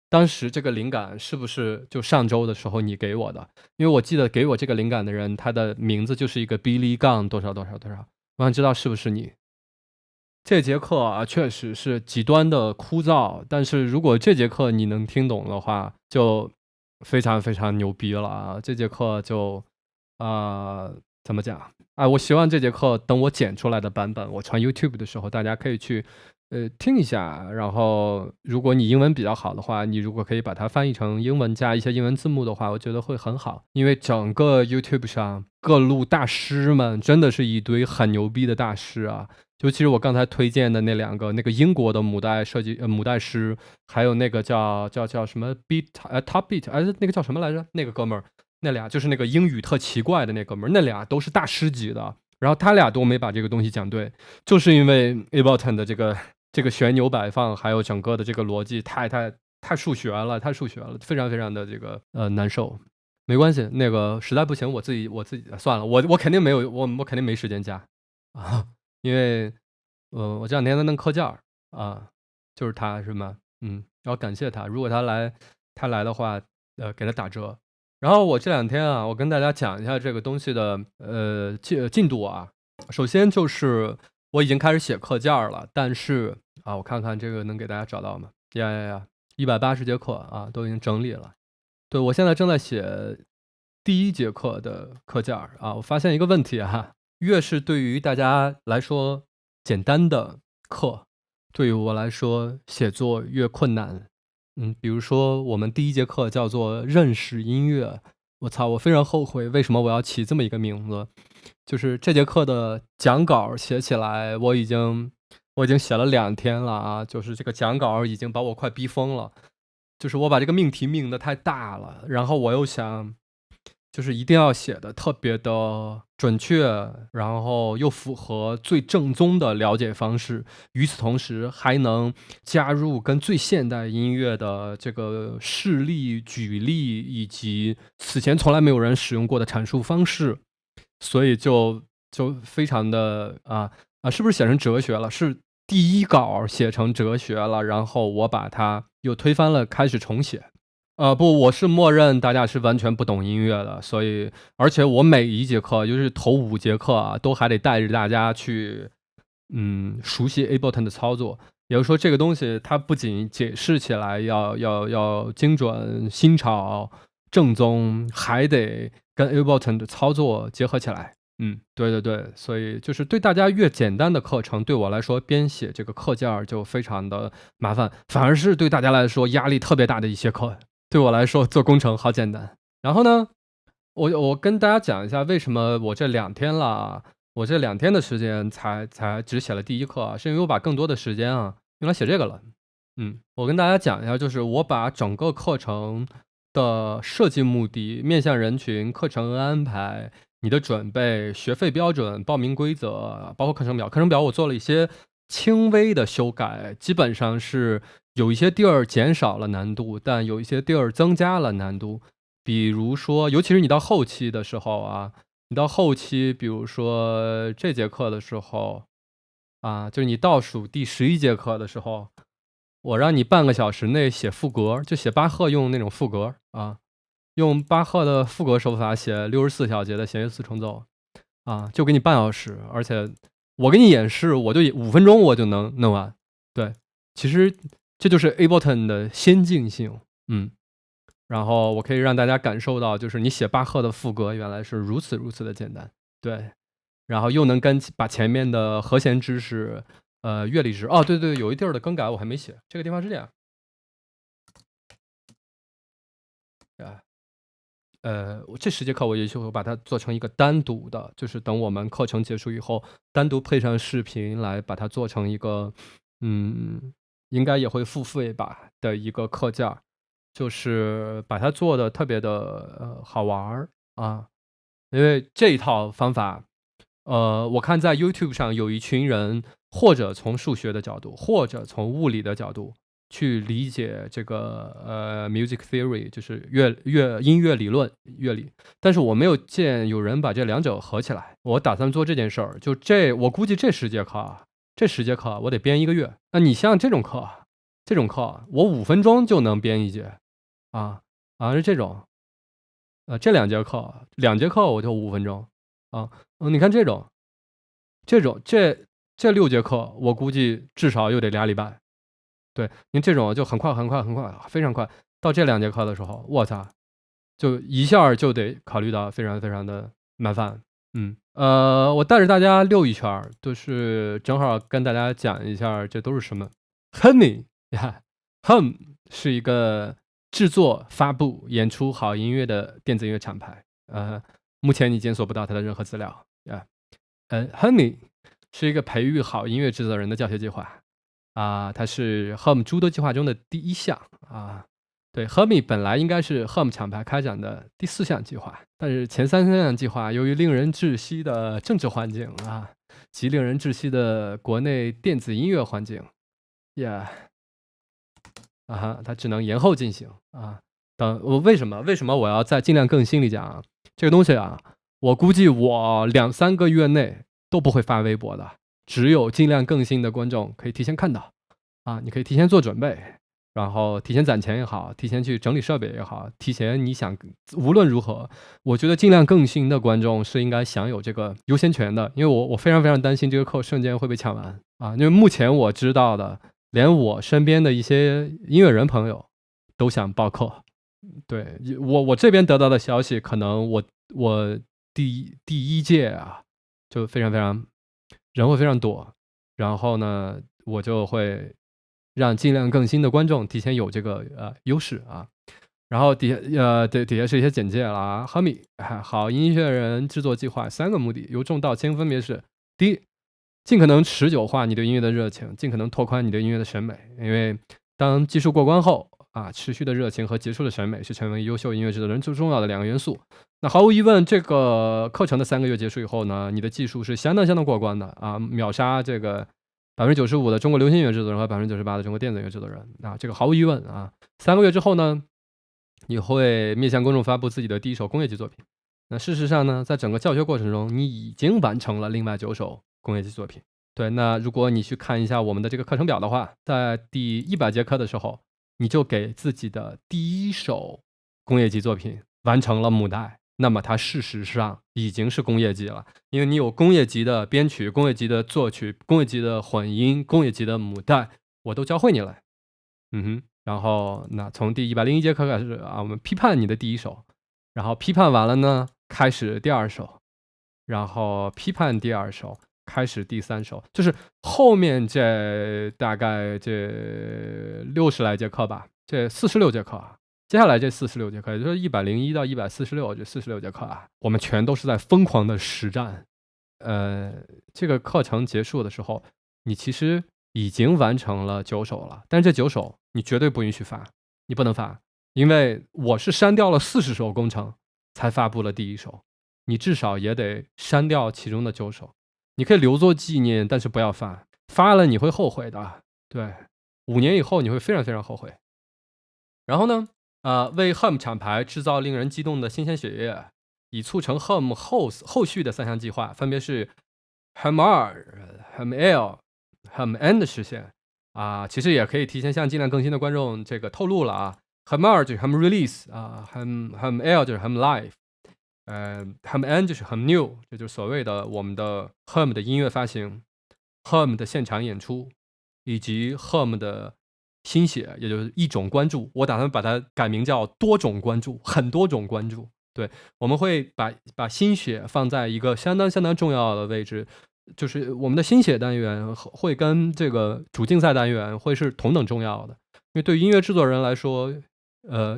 当时这个灵感是不是就上周的时候你给我的？因为我记得给我这个灵感的人，他的名字就是一个 Billy 杠多少多少多少，我想知道是不是你。这节课啊，确实是极端的枯燥，但是如果这节课你能听懂的话，就非常非常牛逼了啊！这节课就怎么讲？我希望这节课等我剪出来的版本，我传 YouTube 的时候，大家可以去听一下。然后，如果你英文比较好的话，你如果可以把它翻译成英文加一些英文字幕的话，我觉得会很好。因为整个 YouTube 上各路大师们真的是一堆很牛逼的大师啊！尤其是我刚才推荐的那2个，那个英国的母带师，还有那个叫什么 Top Beat，那个叫什么来着？那个哥们儿。那俩就是那个英语特奇怪的那哥们儿，那俩都是大师级的，然后他俩都没把这个东西讲对，就是因为 Ableton 的这个旋钮摆放，还有整个的这个逻辑太数学了，非常非常的这个难受。没关系，那个实在不行，我自己算了，我肯定没有，我肯定没时间加啊，因为我这2天在弄课件啊，就是他是吗？要感谢他，如果他来的话，给他打折。然后我这2天啊，我跟大家讲一下这个东西的进度啊。首先就是我已经开始写课件了，但是我看看这个能给大家找到吗？180节课啊，都已经整理了。对，我现在正在写第1节课的课件啊。我发现一个问题哈，越是对于大家来说简单的课，对于我来说写作越困难。比如说我们第1节课叫做认识音乐，我操，我非常后悔为什么我要起这么一个名字。就是这节课的讲稿写起来，我已经写了2天了啊，就是这个讲稿已经把我快逼疯了。就是我把这个命题命的太大了，然后我又想就是一定要写的特别的准确，然后又符合最正宗的了解方式，与此同时还能加入跟最现代音乐的这个事例举例，以及此前从来没有人使用过的阐述方式，所以就非常的是不是写成哲学了？是第1稿写成哲学了，然后我把它又推翻了，开始重写。不，我是默认大家是完全不懂音乐的，所以而且我每一节课，就是头5节课啊，都还得带着大家去熟悉 Ableton 的操作。也就是说，这个东西它不仅解释起来要精准、新潮、正宗，还得跟 Ableton 的操作结合起来。对，所以就是对大家越简单的课程，对我来说编写这个课件就非常的麻烦，反而是对大家来说压力特别大的一些课。对我来说做工程好简单。然后呢我跟大家讲一下为什么我这2天了，我这2天的时间才只写了第一课啊，是因为我把更多的时间啊用来写这个了。我跟大家讲一下，就是我把整个课程的设计目的、面向人群、课程安排、你的准备、学费标准、报名规则，包括课程表。课程表我做了一些轻微的修改，基本上是有一些地儿减少了难度，但有一些地儿增加了难度。比如说，尤其是你到后期的时候啊，你到后期，比如说这节课的时候啊，就是你倒数第11节课的时候，我让你半个小时内写赋格，就写巴赫用那种赋格啊，用巴赫的赋格手法写64小节的弦乐四重奏啊，就给你半小时，而且我给你演示，我就5分钟我就能弄完。对，其实这就是 Ableton 的先进性，然后我可以让大家感受到，就是你写巴赫的赋格原来是如此的简单，对，然后又能把前面的和弦知识、乐理值，哦，对对，有一地儿的更改我还没写，这个地方是这样，这10节课我也就会把它做成一个单独的，就是等我们课程结束以后，单独配上视频来把它做成一个，应该也会付费吧的一个课件，就是把它做的特别的好玩啊，因为这一套方法，我看在 YouTube 上有一群人，或者从数学的角度，或者从物理的角度去理解这个music theory，就是音乐理论乐理，但是我没有见有人把这两者合起来。我打算做这件事儿，我估计这10节课啊，我得编1个月。那你像这种课我5分钟就能编一节是这种，这2节课我就5分钟你看这6节课我估计至少又得2礼拜。对，您这种就很快，非常快。到这2节课的时候，我操，就一下就得考虑到非常的麻烦。我带着大家溜一圈，就是正好跟大家讲一下这都是什么。Humming 呀，Hum 是一个制作、发布、演出好音乐的电子音乐厂牌。目前你检索不到它的任何资料。Humming 是一个培育好音乐制作人的教学计划。它是 Hum 诸多计划中的第1项对 Humming 本来应该是 Hum 厂牌开展的第4项计划，但是前3项计划由于令人窒息的政治环境及令人窒息的国内电子音乐环境它只能延后进行为什么我要在尽量更新里讲这个东西我估计我2-3个月内都不会发微博的，只有尽量更新的观众可以提前看到你可以提前做准备，然后提前攒钱也好，提前去整理设备也好，提前你想无论如何，我觉得尽量更新的观众是应该享有这个优先权的，因为我非常担心这个课瞬间会被抢完因为目前我知道的，连我身边的一些音乐人朋友都想报课。对，我这边得到的消息，可能我第1届就非常人会非常多，然后呢，我就会让尽量更新的观众提前有这个优势然后底下是一些简介了Humming 好音乐人制作计划3个目的，由重到轻分别是：第一，尽可能持久化你对音乐的热情，尽可能拓宽你对音乐的审美，因为当技术过关后持续的热情和结束的审美是成为优秀音乐制作人最重要的2个元素。那毫无疑问，这个课程的3个月结束以后呢，你的技术是相当过关的秒杀这个95%的中国流行音乐制作人和98%的中国电子音乐制作人这个毫无疑问3个月之后呢，你会面向公众发布自己的第1首工业级作品。那事实上呢，在整个教学过程中，你已经完成了另外9首工业级作品。对，那如果你去看一下我们的这个课程表的话，在第100节课的时候，你就给自己的第1首工业级作品完成了母带，那么它事实上已经是工业级了，因为你有工业级的编曲、工业级的作曲、工业级的混音、工业级的母带，我都教会你了。然后那从第101节课开始我们批判你的第1首，然后批判完了呢，开始第2首，然后批判第2首，开始第3首，就是后面这大概这60来节课吧，这46节课接下来这46节课，也就是101到146这46节课啊，我们全都是在疯狂的实战。这个课程结束的时候，你其实已经完成了9首了，但是这9首你绝对不允许发，你不能发，因为我是删掉了40首工程才发布了第1首，你至少也得删掉其中的9首。你可以留作纪念，但是不要发，发了你会后悔的。对，5年以后你会非常非常后悔。然后呢，为 Herm 厂牌制造令人激动的新鲜血液，以促成 Herm 后续的3项计划，分别是 Herm 2、Herm L、Herm N 的实现。其实也可以提前向尽量更新的观众这个透露了啊。Herm 2就是 Herm Release 啊，Herm L 就是 Herm Live，Herm N 就是 Herm New， 这就是所谓的我们的 Herm 的音乐发行、Herm 的现场演出，以及 Herm 的新血，也就是1种关注，我打算把它改名叫多种关注，很多种关注。对，我们会把新血放在一个相当重要的位置，就是我们的新血单元会跟这个主竞赛单元会是同等重要的，因为对于音乐制作人来说，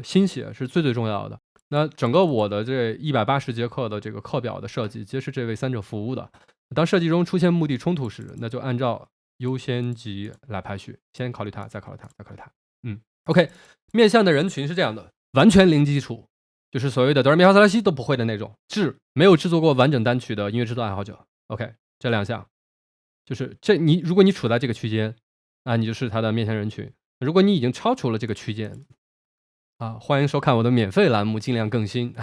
新血是最重要的。那整个我的这180节课的这个课表的设计，皆是这位3者服务的。当设计中出现目的冲突时，那就按照优先级来排序，先考虑它，再考虑它，再考虑它。OK， 面向的人群是这样的，完全零基础，就是所谓的哆来咪发嗦拉西都不会的那种，没有制作过完整单曲的音乐制作爱好者。OK， 这2项，就是如果你处在这个区间，你就是他的面向人群。如果你已经超出了这个区间，欢迎收看我的免费栏目，尽量更新。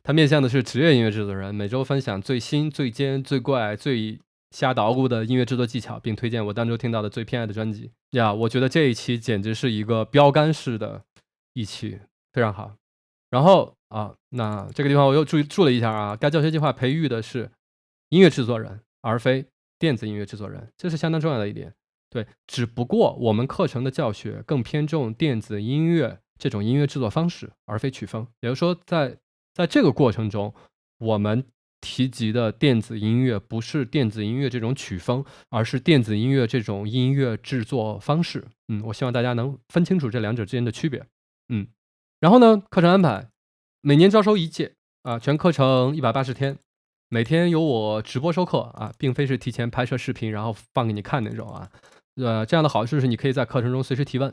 它面向的是职业音乐制作人，每周分享最新、最尖、最怪、最瞎捣鼓的音乐制作技巧，并推荐我当周听到的最偏爱的专辑。我觉得这一期简直是一个标杆式的一期，非常好。然后那这个地方我又注了一下啊，该教学计划培育的是音乐制作人，而非电子音乐制作人，这是相当重要的一点。对，只不过我们课程的教学更偏重电子音乐这种音乐制作方式，而非曲风。也就是说，在这个过程中，我们提及的电子音乐不是电子音乐这种曲风，而是电子音乐这种音乐制作方式。我希望大家能分清楚这2者之间的区别。然后呢，课程安排每年招收1届全课程180天，每天有我直播授课并非是提前拍摄视频然后放给你看那种这样的好处是你可以在课程中随时提问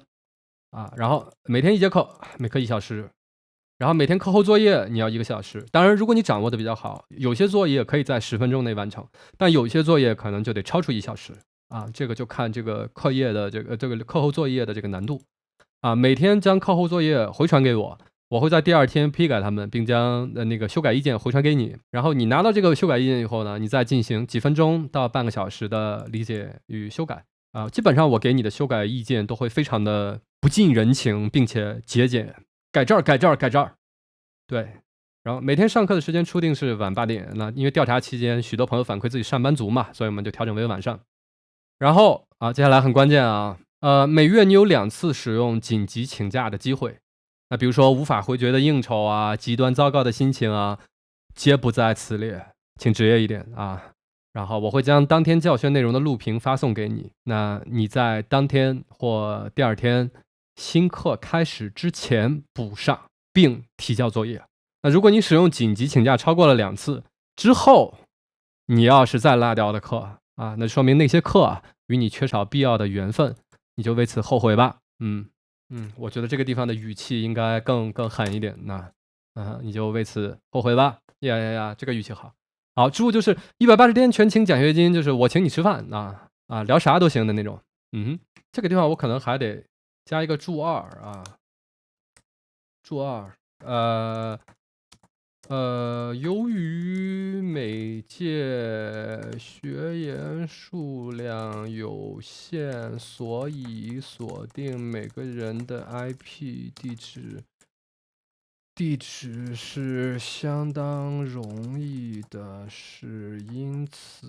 然后每天1节课，每课1小时，然后每天课后作业你要1个小时。当然，如果你掌握的比较好，有些作业可以在10分钟内完成，但有些作业可能就得超出1小时这个就看这个课业的这个课后作业的这个难度每天将课后作业回传给我，我会在第2天批改它们，并将那个修改意见回传给你。然后你拿到这个修改意见以后呢，你再进行几分钟到半个小时的理解与修改基本上我给你的修改意见都会非常的不近人情，并且节俭，改这儿改这儿改这儿。对，然后每天上课的时间初定是晚8点，那因为调查期间许多朋友反馈自己上班族嘛，所以我们就调整为晚上。然后接下来很关键每月你有2次使用紧急请假的机会。那比如说无法回绝的应酬极端糟糕的心情皆不在此列，请职业一点然后我会将当天教学内容的录屏发送给你，那你在当天或第2天新课开始之前补上，并提交作业。那如果你使用紧急请假超过了2次之后，你要是再落掉的课那说明那些课与你缺少必要的缘分，你就为此后悔吧。我觉得这个地方的语气应该更狠一点，那你就为此后悔吧。这个语气好。好，之后就是180天全勤奖学金，就是我请你吃饭聊啥都行的那种。这个地方我可能还得加一个注2注2由于每届学员数量有限，所以锁定每个人的 IP 地址是相当容易的事，因此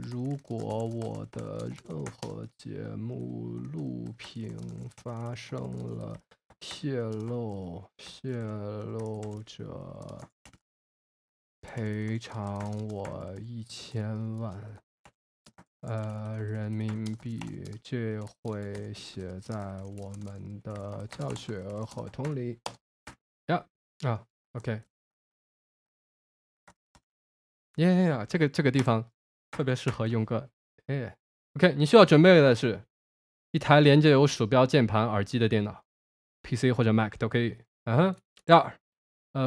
如果我的任何节目录屏发生了泄露者赔偿我1000万人民币，这会写在我们的教学合同里。啊，OK，耶，这个地方特别适合用个，哎，OK，你需要准备的是一台连接有鼠标、键盘、耳机的电脑，PC 或者 Mac 都可以。第二，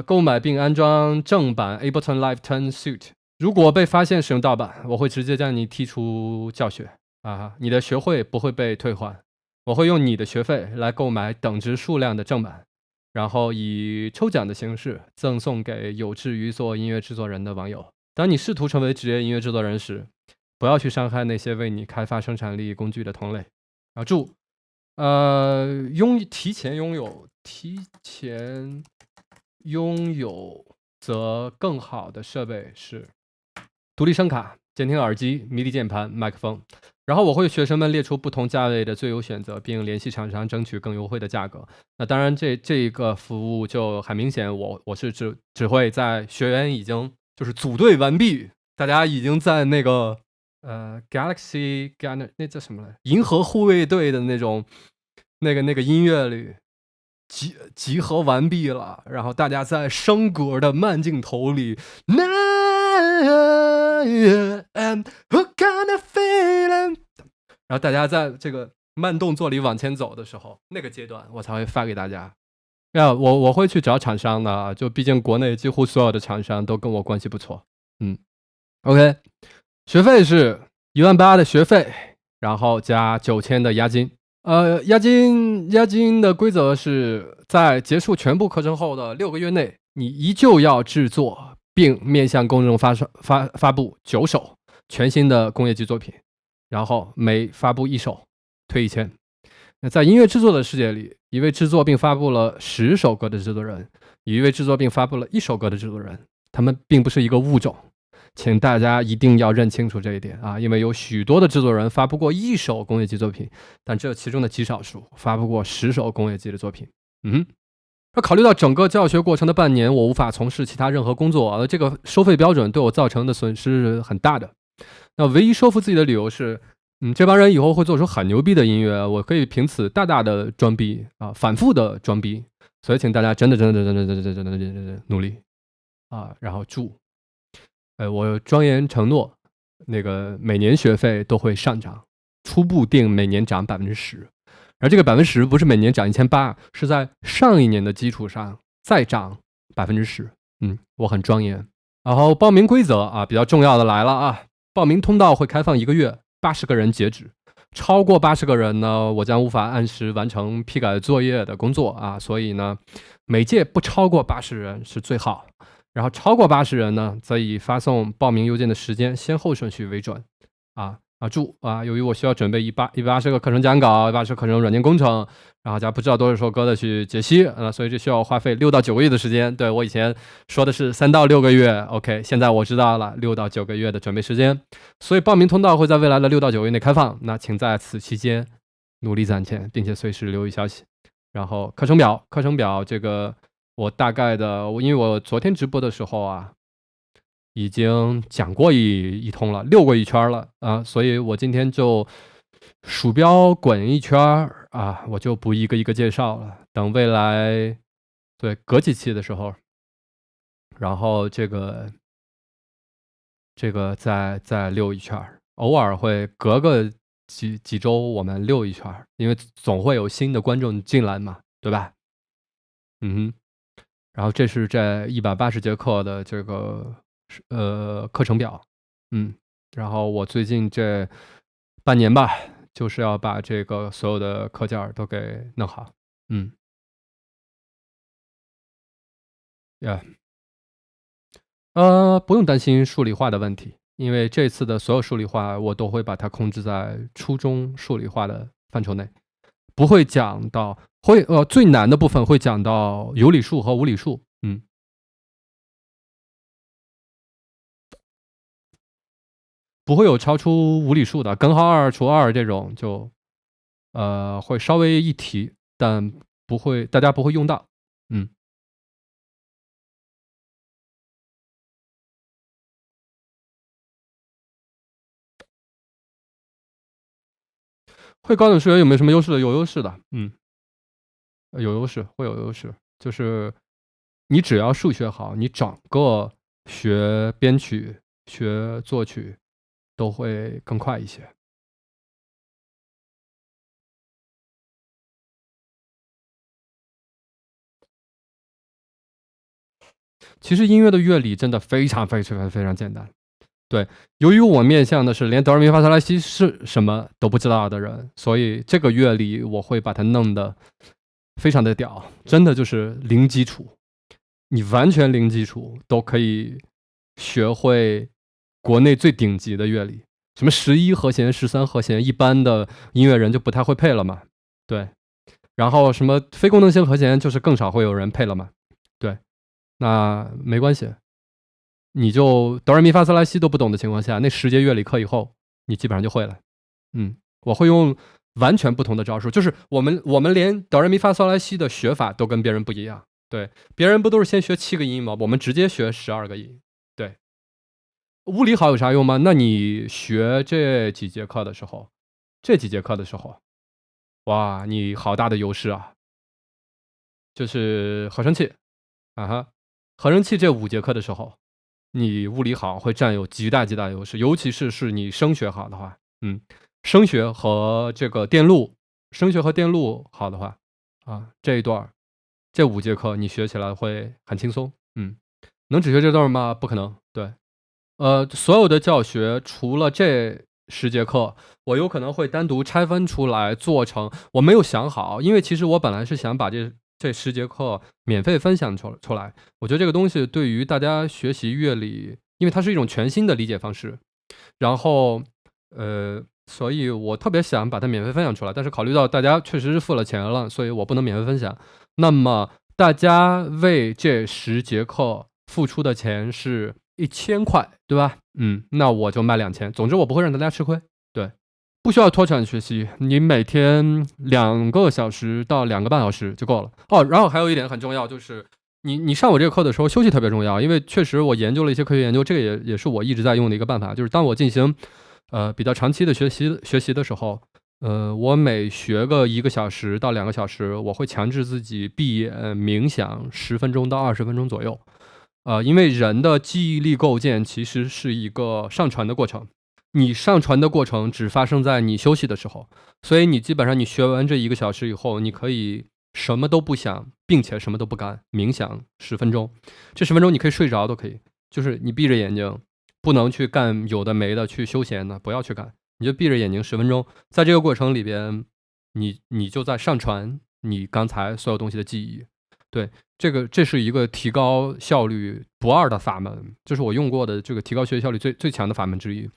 购买并安装正版 Ableton Live 10 Suite。如果被发现使用盗版，我会直接将你踢出教学啊！你的学费不会被退还，我会用你的学费来购买等值数量的正版，然后以抽奖的形式赠送给有志于做音乐制作人的网友。当你试图成为职业音乐制作人时，不要去伤害那些为你开发生产力工具的同类。注，提前拥有则更好的设备是独立声卡、监听耳机、迷笛键盘、麦克风。然后我会学生们列出不同价位的最优选择，并联系厂商争取更优惠的价格。那当然这个服务就很明显，我是只会在学员已经就是组队完毕，大家已经在那个Galaxy 那叫什么来？银河护卫队的那种那个音乐里集合完毕了，然后大家在升格的慢镜头里，然后大家在这个慢动作里往前走的时候，那个阶段我才会发给大家。我会去找厂商的，就毕竟国内几乎所有的厂商都跟我关系不错。OK， 学费是18000的学费，然后加9000的押金。押金的规则是在结束全部课程后的6个月内，你依旧要制作并面向公众发布9首全新的工业级作品，然后每发布1首退1000。那在音乐制作的世界里，一位制作并发布了10首歌的制作人，与一位制作并发布了1首歌的制作人，他们并不是一个物种。请大家一定要认清楚这一点啊！因为有许多的制作人发布过1首工业级作品，但只有其中的极少数发布过10首工业级的作品。那考虑到整个教学过程的半年，我无法从事其他任何工作，这个收费标准对我造成的损失很大的。那唯一说服自己的理由是，这帮人以后会做出很牛逼的音乐，我可以凭此大大的装逼啊，反复的装逼。所以请大家真的努力啊，然后我庄严承诺，那个每年学费都会上涨，初步定每年涨10%，而这个10%不是每年涨1800，是在上一年的基础上再涨10%。我很庄严。然后报名规则啊，比较重要的来了啊，报名通道会开放1个月，80个人截止，超过80个人呢，我将无法按时完成批改作业的工作啊，所以呢，每届不超过80人是最好。然后超过80人呢，则以发送报名邮件的时间先后顺序为准。由于我需要准备180个课程讲稿，180个课程软件工程，然后加不知道多少首歌的去解析，所以这需要花费6到9个月的时间。对，我以前说的是3到6个月 ，OK， 现在我知道了6到9个月的准备时间。所以报名通道会在未来的6到9个月内开放，那请在此期间努力攒钱，并且随时留意消息。然后课程表这个。我大概的，因为我昨天直播的时候啊，已经讲过一通了，溜过一圈了啊，所以我今天就鼠标滚一圈啊，我就不一个一个介绍了。等未来隔几期的时候，然后这个再溜一圈，偶尔会隔个几周我们溜一圈，因为总会有新的观众进来嘛，对吧？然后这是这180节课的这个课程表，然后我最近这半年吧，就是要把这个所有的课件都给弄好，不用担心数理化的问题，因为这次的所有数理化我都会把它控制在初中数理化的范畴内，不会讲到最难的部分会讲到有理数和无理数，不会有超出无理数的，根号2除2这种就会稍微一提，但大家不会用到，会高等数学有没有什么优势的？有优势的，有优势，会有优势，就是你只要数学好，你整个学编曲、学作曲都会更快一些。其实音乐的乐理真的非常非常非常简单。对，由于我面向的是连哆来咪发嗦拉西是什么都不知道的人，所以这个乐理我会把它弄得非常的屌，真的就是零基础，你完全零基础都可以学会国内最顶级的乐理，什么11和弦、13和弦，一般的音乐人就不太会配了嘛。对，然后什么非功能性和弦，就是更少会有人配了嘛。对，那没关系。你就哆来咪发嗦拉西都不懂的情况下，那10节乐理课以后，你基本上就会了。我会用完全不同的招数，就是我们连哆来咪发嗦拉西的学法都跟别人不一样。对，别人不都是先学7个音吗？我们直接学12个音。对，物理好有啥用吗？那你学这几节课的时候，哇，你好大的优势啊！就是合成器啊哈，合成器这5节课的时候，你物理好会占有极大极大优势，尤其是你声学好的话，声学和这个电路，好的话，这一段这5节课你学起来会很轻松。能只学这段吗？不可能。对，所有的教学除了这10节课，我有可能会单独拆分出来做成，我没有想好，因为其实我本来是想把这10节课免费分享出来。我觉得这个东西对于大家学习乐理，因为它是一种全新的理解方式，然后所以我特别想把它免费分享出来，但是考虑到大家确实是付了钱了，所以我不能免费分享。那么大家为这10节课付出的钱是1000块，对吧？那我就卖2000。总之我不会让大家吃亏。对，不需要脱产学习，你每天2个小时到2个半小时就够了。然后还有一点很重要，就是你上我这个课的时候休息特别重要，因为确实我研究了一些科学研究，这个也是我一直在用的一个办法，就是当我进行比较长期的学习的时候，我每学个1个小时到2个小时，我会强制自己闭眼冥想10分钟到20分钟左右。因为人的记忆力构建其实是一个上传的过程，你上传的过程只发生在你休息的时候，所以你基本上你学完这1个小时以后，你可以什么都不想，并且什么都不干，冥想10分钟，这10分钟你可以睡着都可以，就是你闭着眼睛，不能去干有的没的去休闲的，不要去干，你就闭着眼睛10分钟，在这个过程里边，你就在上传你刚才所有东西的记忆。对，这是一个提高效率不二的法门，这是我用过的这个提高学习效率最强的法门之一。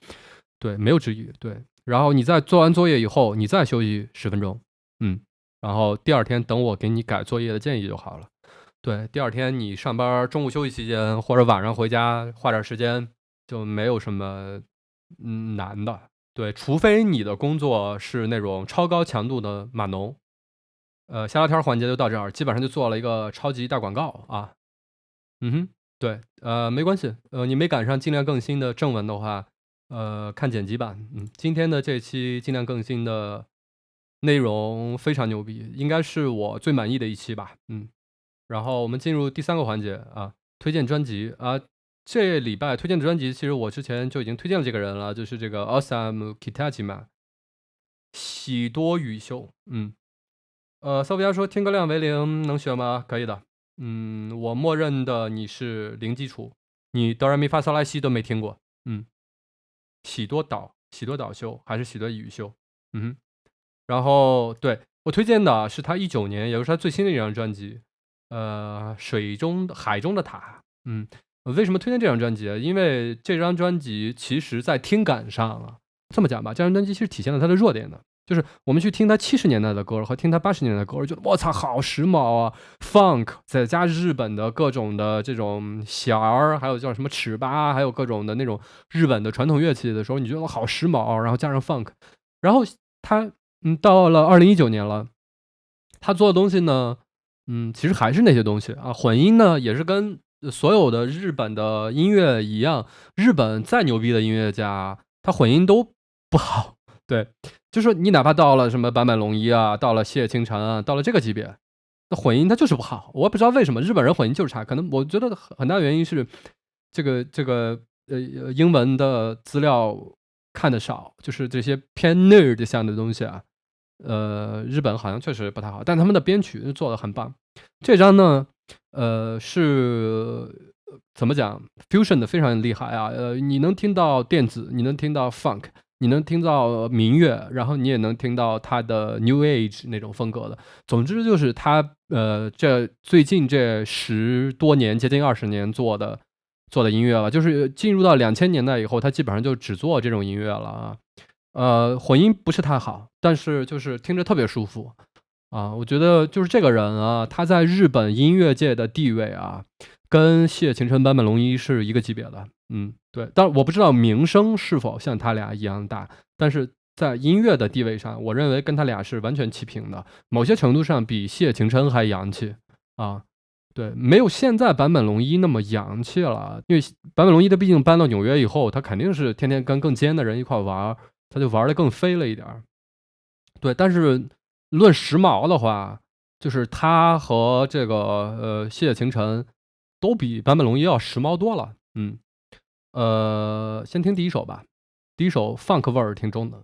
对，没有之一。对，然后你在做完作业以后，你再休息10分钟，然后第2天等我给你改作业的建议就好了。对，第2天你上班中午休息期间或者晚上回家花点时间，就没有什么难的。对，除非你的工作是那种超高强度的码农。下聊天环节就到这儿，基本上就做了一个超级大广告啊。对，没关系，你没赶上尽量更新的正文的话，看剪辑版。今天的这期尽量更新的内容非常牛逼，应该是我最满意的一期吧。然后我们进入第3个环节啊，推荐专辑啊。这礼拜推荐的专辑，其实我之前就已经推荐了这个人了，就是这个 Osamu Kitajima 喜多宇秀。索菲亚说天歌量为0能学吗？可以的。我默认的你是零基础，你哆来咪发嗦拉西都没听过。喜多岛秀还是喜多宇秀？然后对我推荐的是他19年，也就是他最新的一张专辑，海中的塔。为什么推荐这张专辑？因为这张专辑其实在听感上这么讲吧，这张专辑其实体现了他的弱点的。就是我们去听他70年代的歌和听他80年代的歌，觉得我操好时髦啊 ，funk 再加日本的各种的这种弦儿，还有叫什么尺八，还有各种的那种日本的传统乐器的时候，你觉得好时髦，然后加上 funk， 然后他到了2019年了，他做的东西呢，其实还是那些东西啊，混音呢也是跟所有的日本的音乐一样，日本再牛逼的音乐家，他混音都不好。对，就是说你哪怕到了什么坂本龙一啊，到了谢清晨啊，到了这个级别，那混音它就是不好，我不知道为什么日本人混音就是差，可能我觉得很大原因是这个英文的资料看得少，就是这些偏 nerd 向的东西啊，日本好像确实不太好，但他们的编曲做得很棒。这张呢，是怎么讲 fusion 的非常厉害啊，你能听到电子，你能听到 funk。你能听到民乐，然后你也能听到他的 New Age 那种风格的。总之就是他这最近这10多年，接近20年做的音乐了，就是进入到2000年代以后，他基本上就只做这种音乐了啊。混音不是太好，但是就是听着特别舒服啊。我觉得就是这个人啊，他在日本音乐界的地位啊，跟谢晴晨、坂本龙一是一个级别的。对，但我不知道名声是否像他俩一样大，但是在音乐的地位上，我认为跟他俩是完全齐平的，某些程度上比谢晴晨还洋气啊。对，没有现在坂本龙一那么洋气了，因为坂本龙一他毕竟搬到纽约以后，他肯定是天天跟更尖的人一块玩，他就玩的更飞了一点。对，但是论时髦的话，就是他和这个谢晴晨都比坂本龙一要时髦多了。先听第一首吧，第一首 funk 味儿挺重的。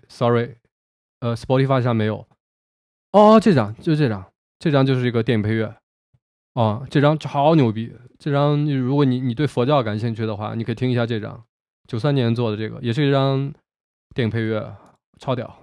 Sorry，Spotify 上没有。哦，这张就是这张，这张就是一个电影配乐。哦，这张超牛逼！这张如果你对佛教感兴趣的话，你可以听一下这张93年做的这个，也是一张电影配乐，超屌。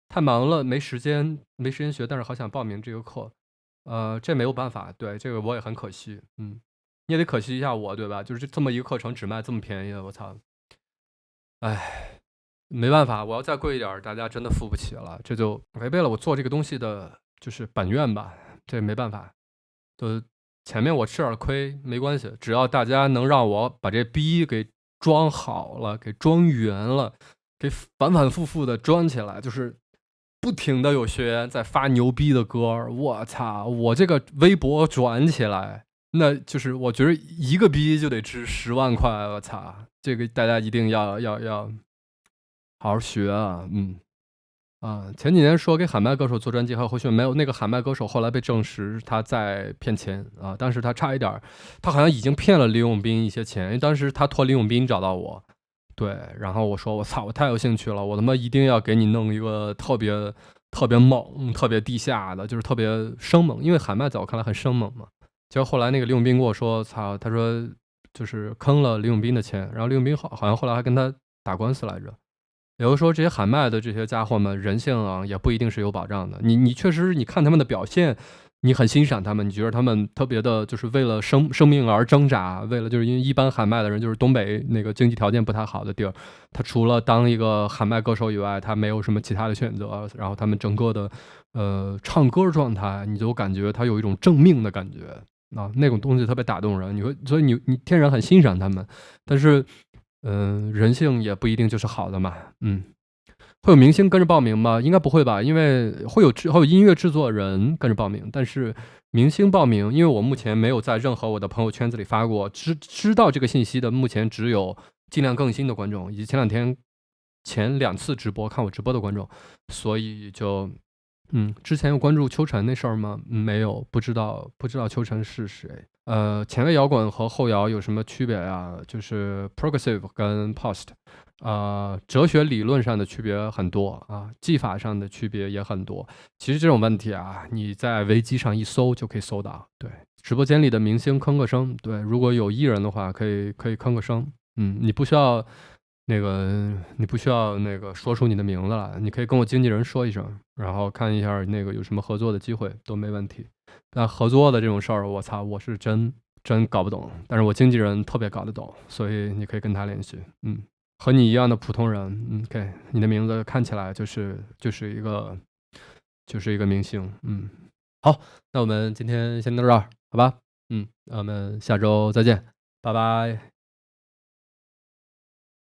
太忙了，没时间学，但是好想报名这个课。这没有办法，对，这个我也很可惜。你也得可惜一下我，对吧？就是这么一个课程只卖这么便宜，我操！哎，没办法，我要再贵一点，大家真的付不起了，这就违背了我做这个东西的就是本愿吧。这没办法，就前面我吃点亏没关系，只要大家能让我把这逼给装好了，给装圆了，给反反复复的装起来，就是不停的有学员在发牛逼的歌，我操，我这个微博转起来，那就是我觉得一个逼就得值10万块，我操，这个大家一定要好好学啊。前几年说给喊麦歌手做专辑还有后续没有，那个喊麦歌手后来被证实他在骗钱啊，当时他差一点，他好像已经骗了李永斌一些钱，因为当时他托李永斌找到我，对，然后我说我操，我太有兴趣了，我他妈一定要给你弄一个特别猛、特别地下的，就是特别生猛，因为喊麦在我看来很生猛嘛。结果后来那个李永斌跟我说，操，他说就是坑了李永斌的钱，然后李永斌好像后来还跟他打官司来着。也就是说，这些喊麦的这些家伙们，人性啊也不一定是有保障的。你确实，你看他们的表现，你很欣赏他们，你觉得他们特别的，就是为了生命而挣扎，为了就是因为一般喊麦的人，就是东北那个经济条件不太好的地儿，他除了当一个喊麦歌手以外，他没有什么其他的选择。然后他们整个的唱歌状态，你就感觉他有一种正命的感觉啊，那种东西特别打动人。所以你天然很欣赏他们，但是。人性也不一定就是好的嘛。会有明星跟着报名吗？应该不会吧，因为会有音乐制作人跟着报名，但是明星报名，因为我目前没有在任何我的朋友圈子里发过，知道这个信息的目前只有尽量更新的观众，以及前2次直播看我直播的观众，所以就之前有关注秋晨那事儿吗？没有，不知道秋晨是谁。前卫摇滚和后摇有什么区别呀？就是 progressive 跟 post，哲学理论上的区别很多啊，技法上的区别也很多。其实这种问题啊，你在维基上一搜就可以搜到。对，直播间里的明星吭个声，对，如果有艺人的话，可以吭个声。你不需要那个说出你的名字了，你可以跟我经纪人说一声，然后看一下那个有什么合作的机会都没问题。但合作的这种事儿，我操，我是真搞不懂，但是我经纪人特别搞得懂，所以你可以跟他联系。和你一样的普通人，OK，你的名字看起来就是一个明星。好，那我们今天先到这儿，好吧？那我们下周再见，拜拜。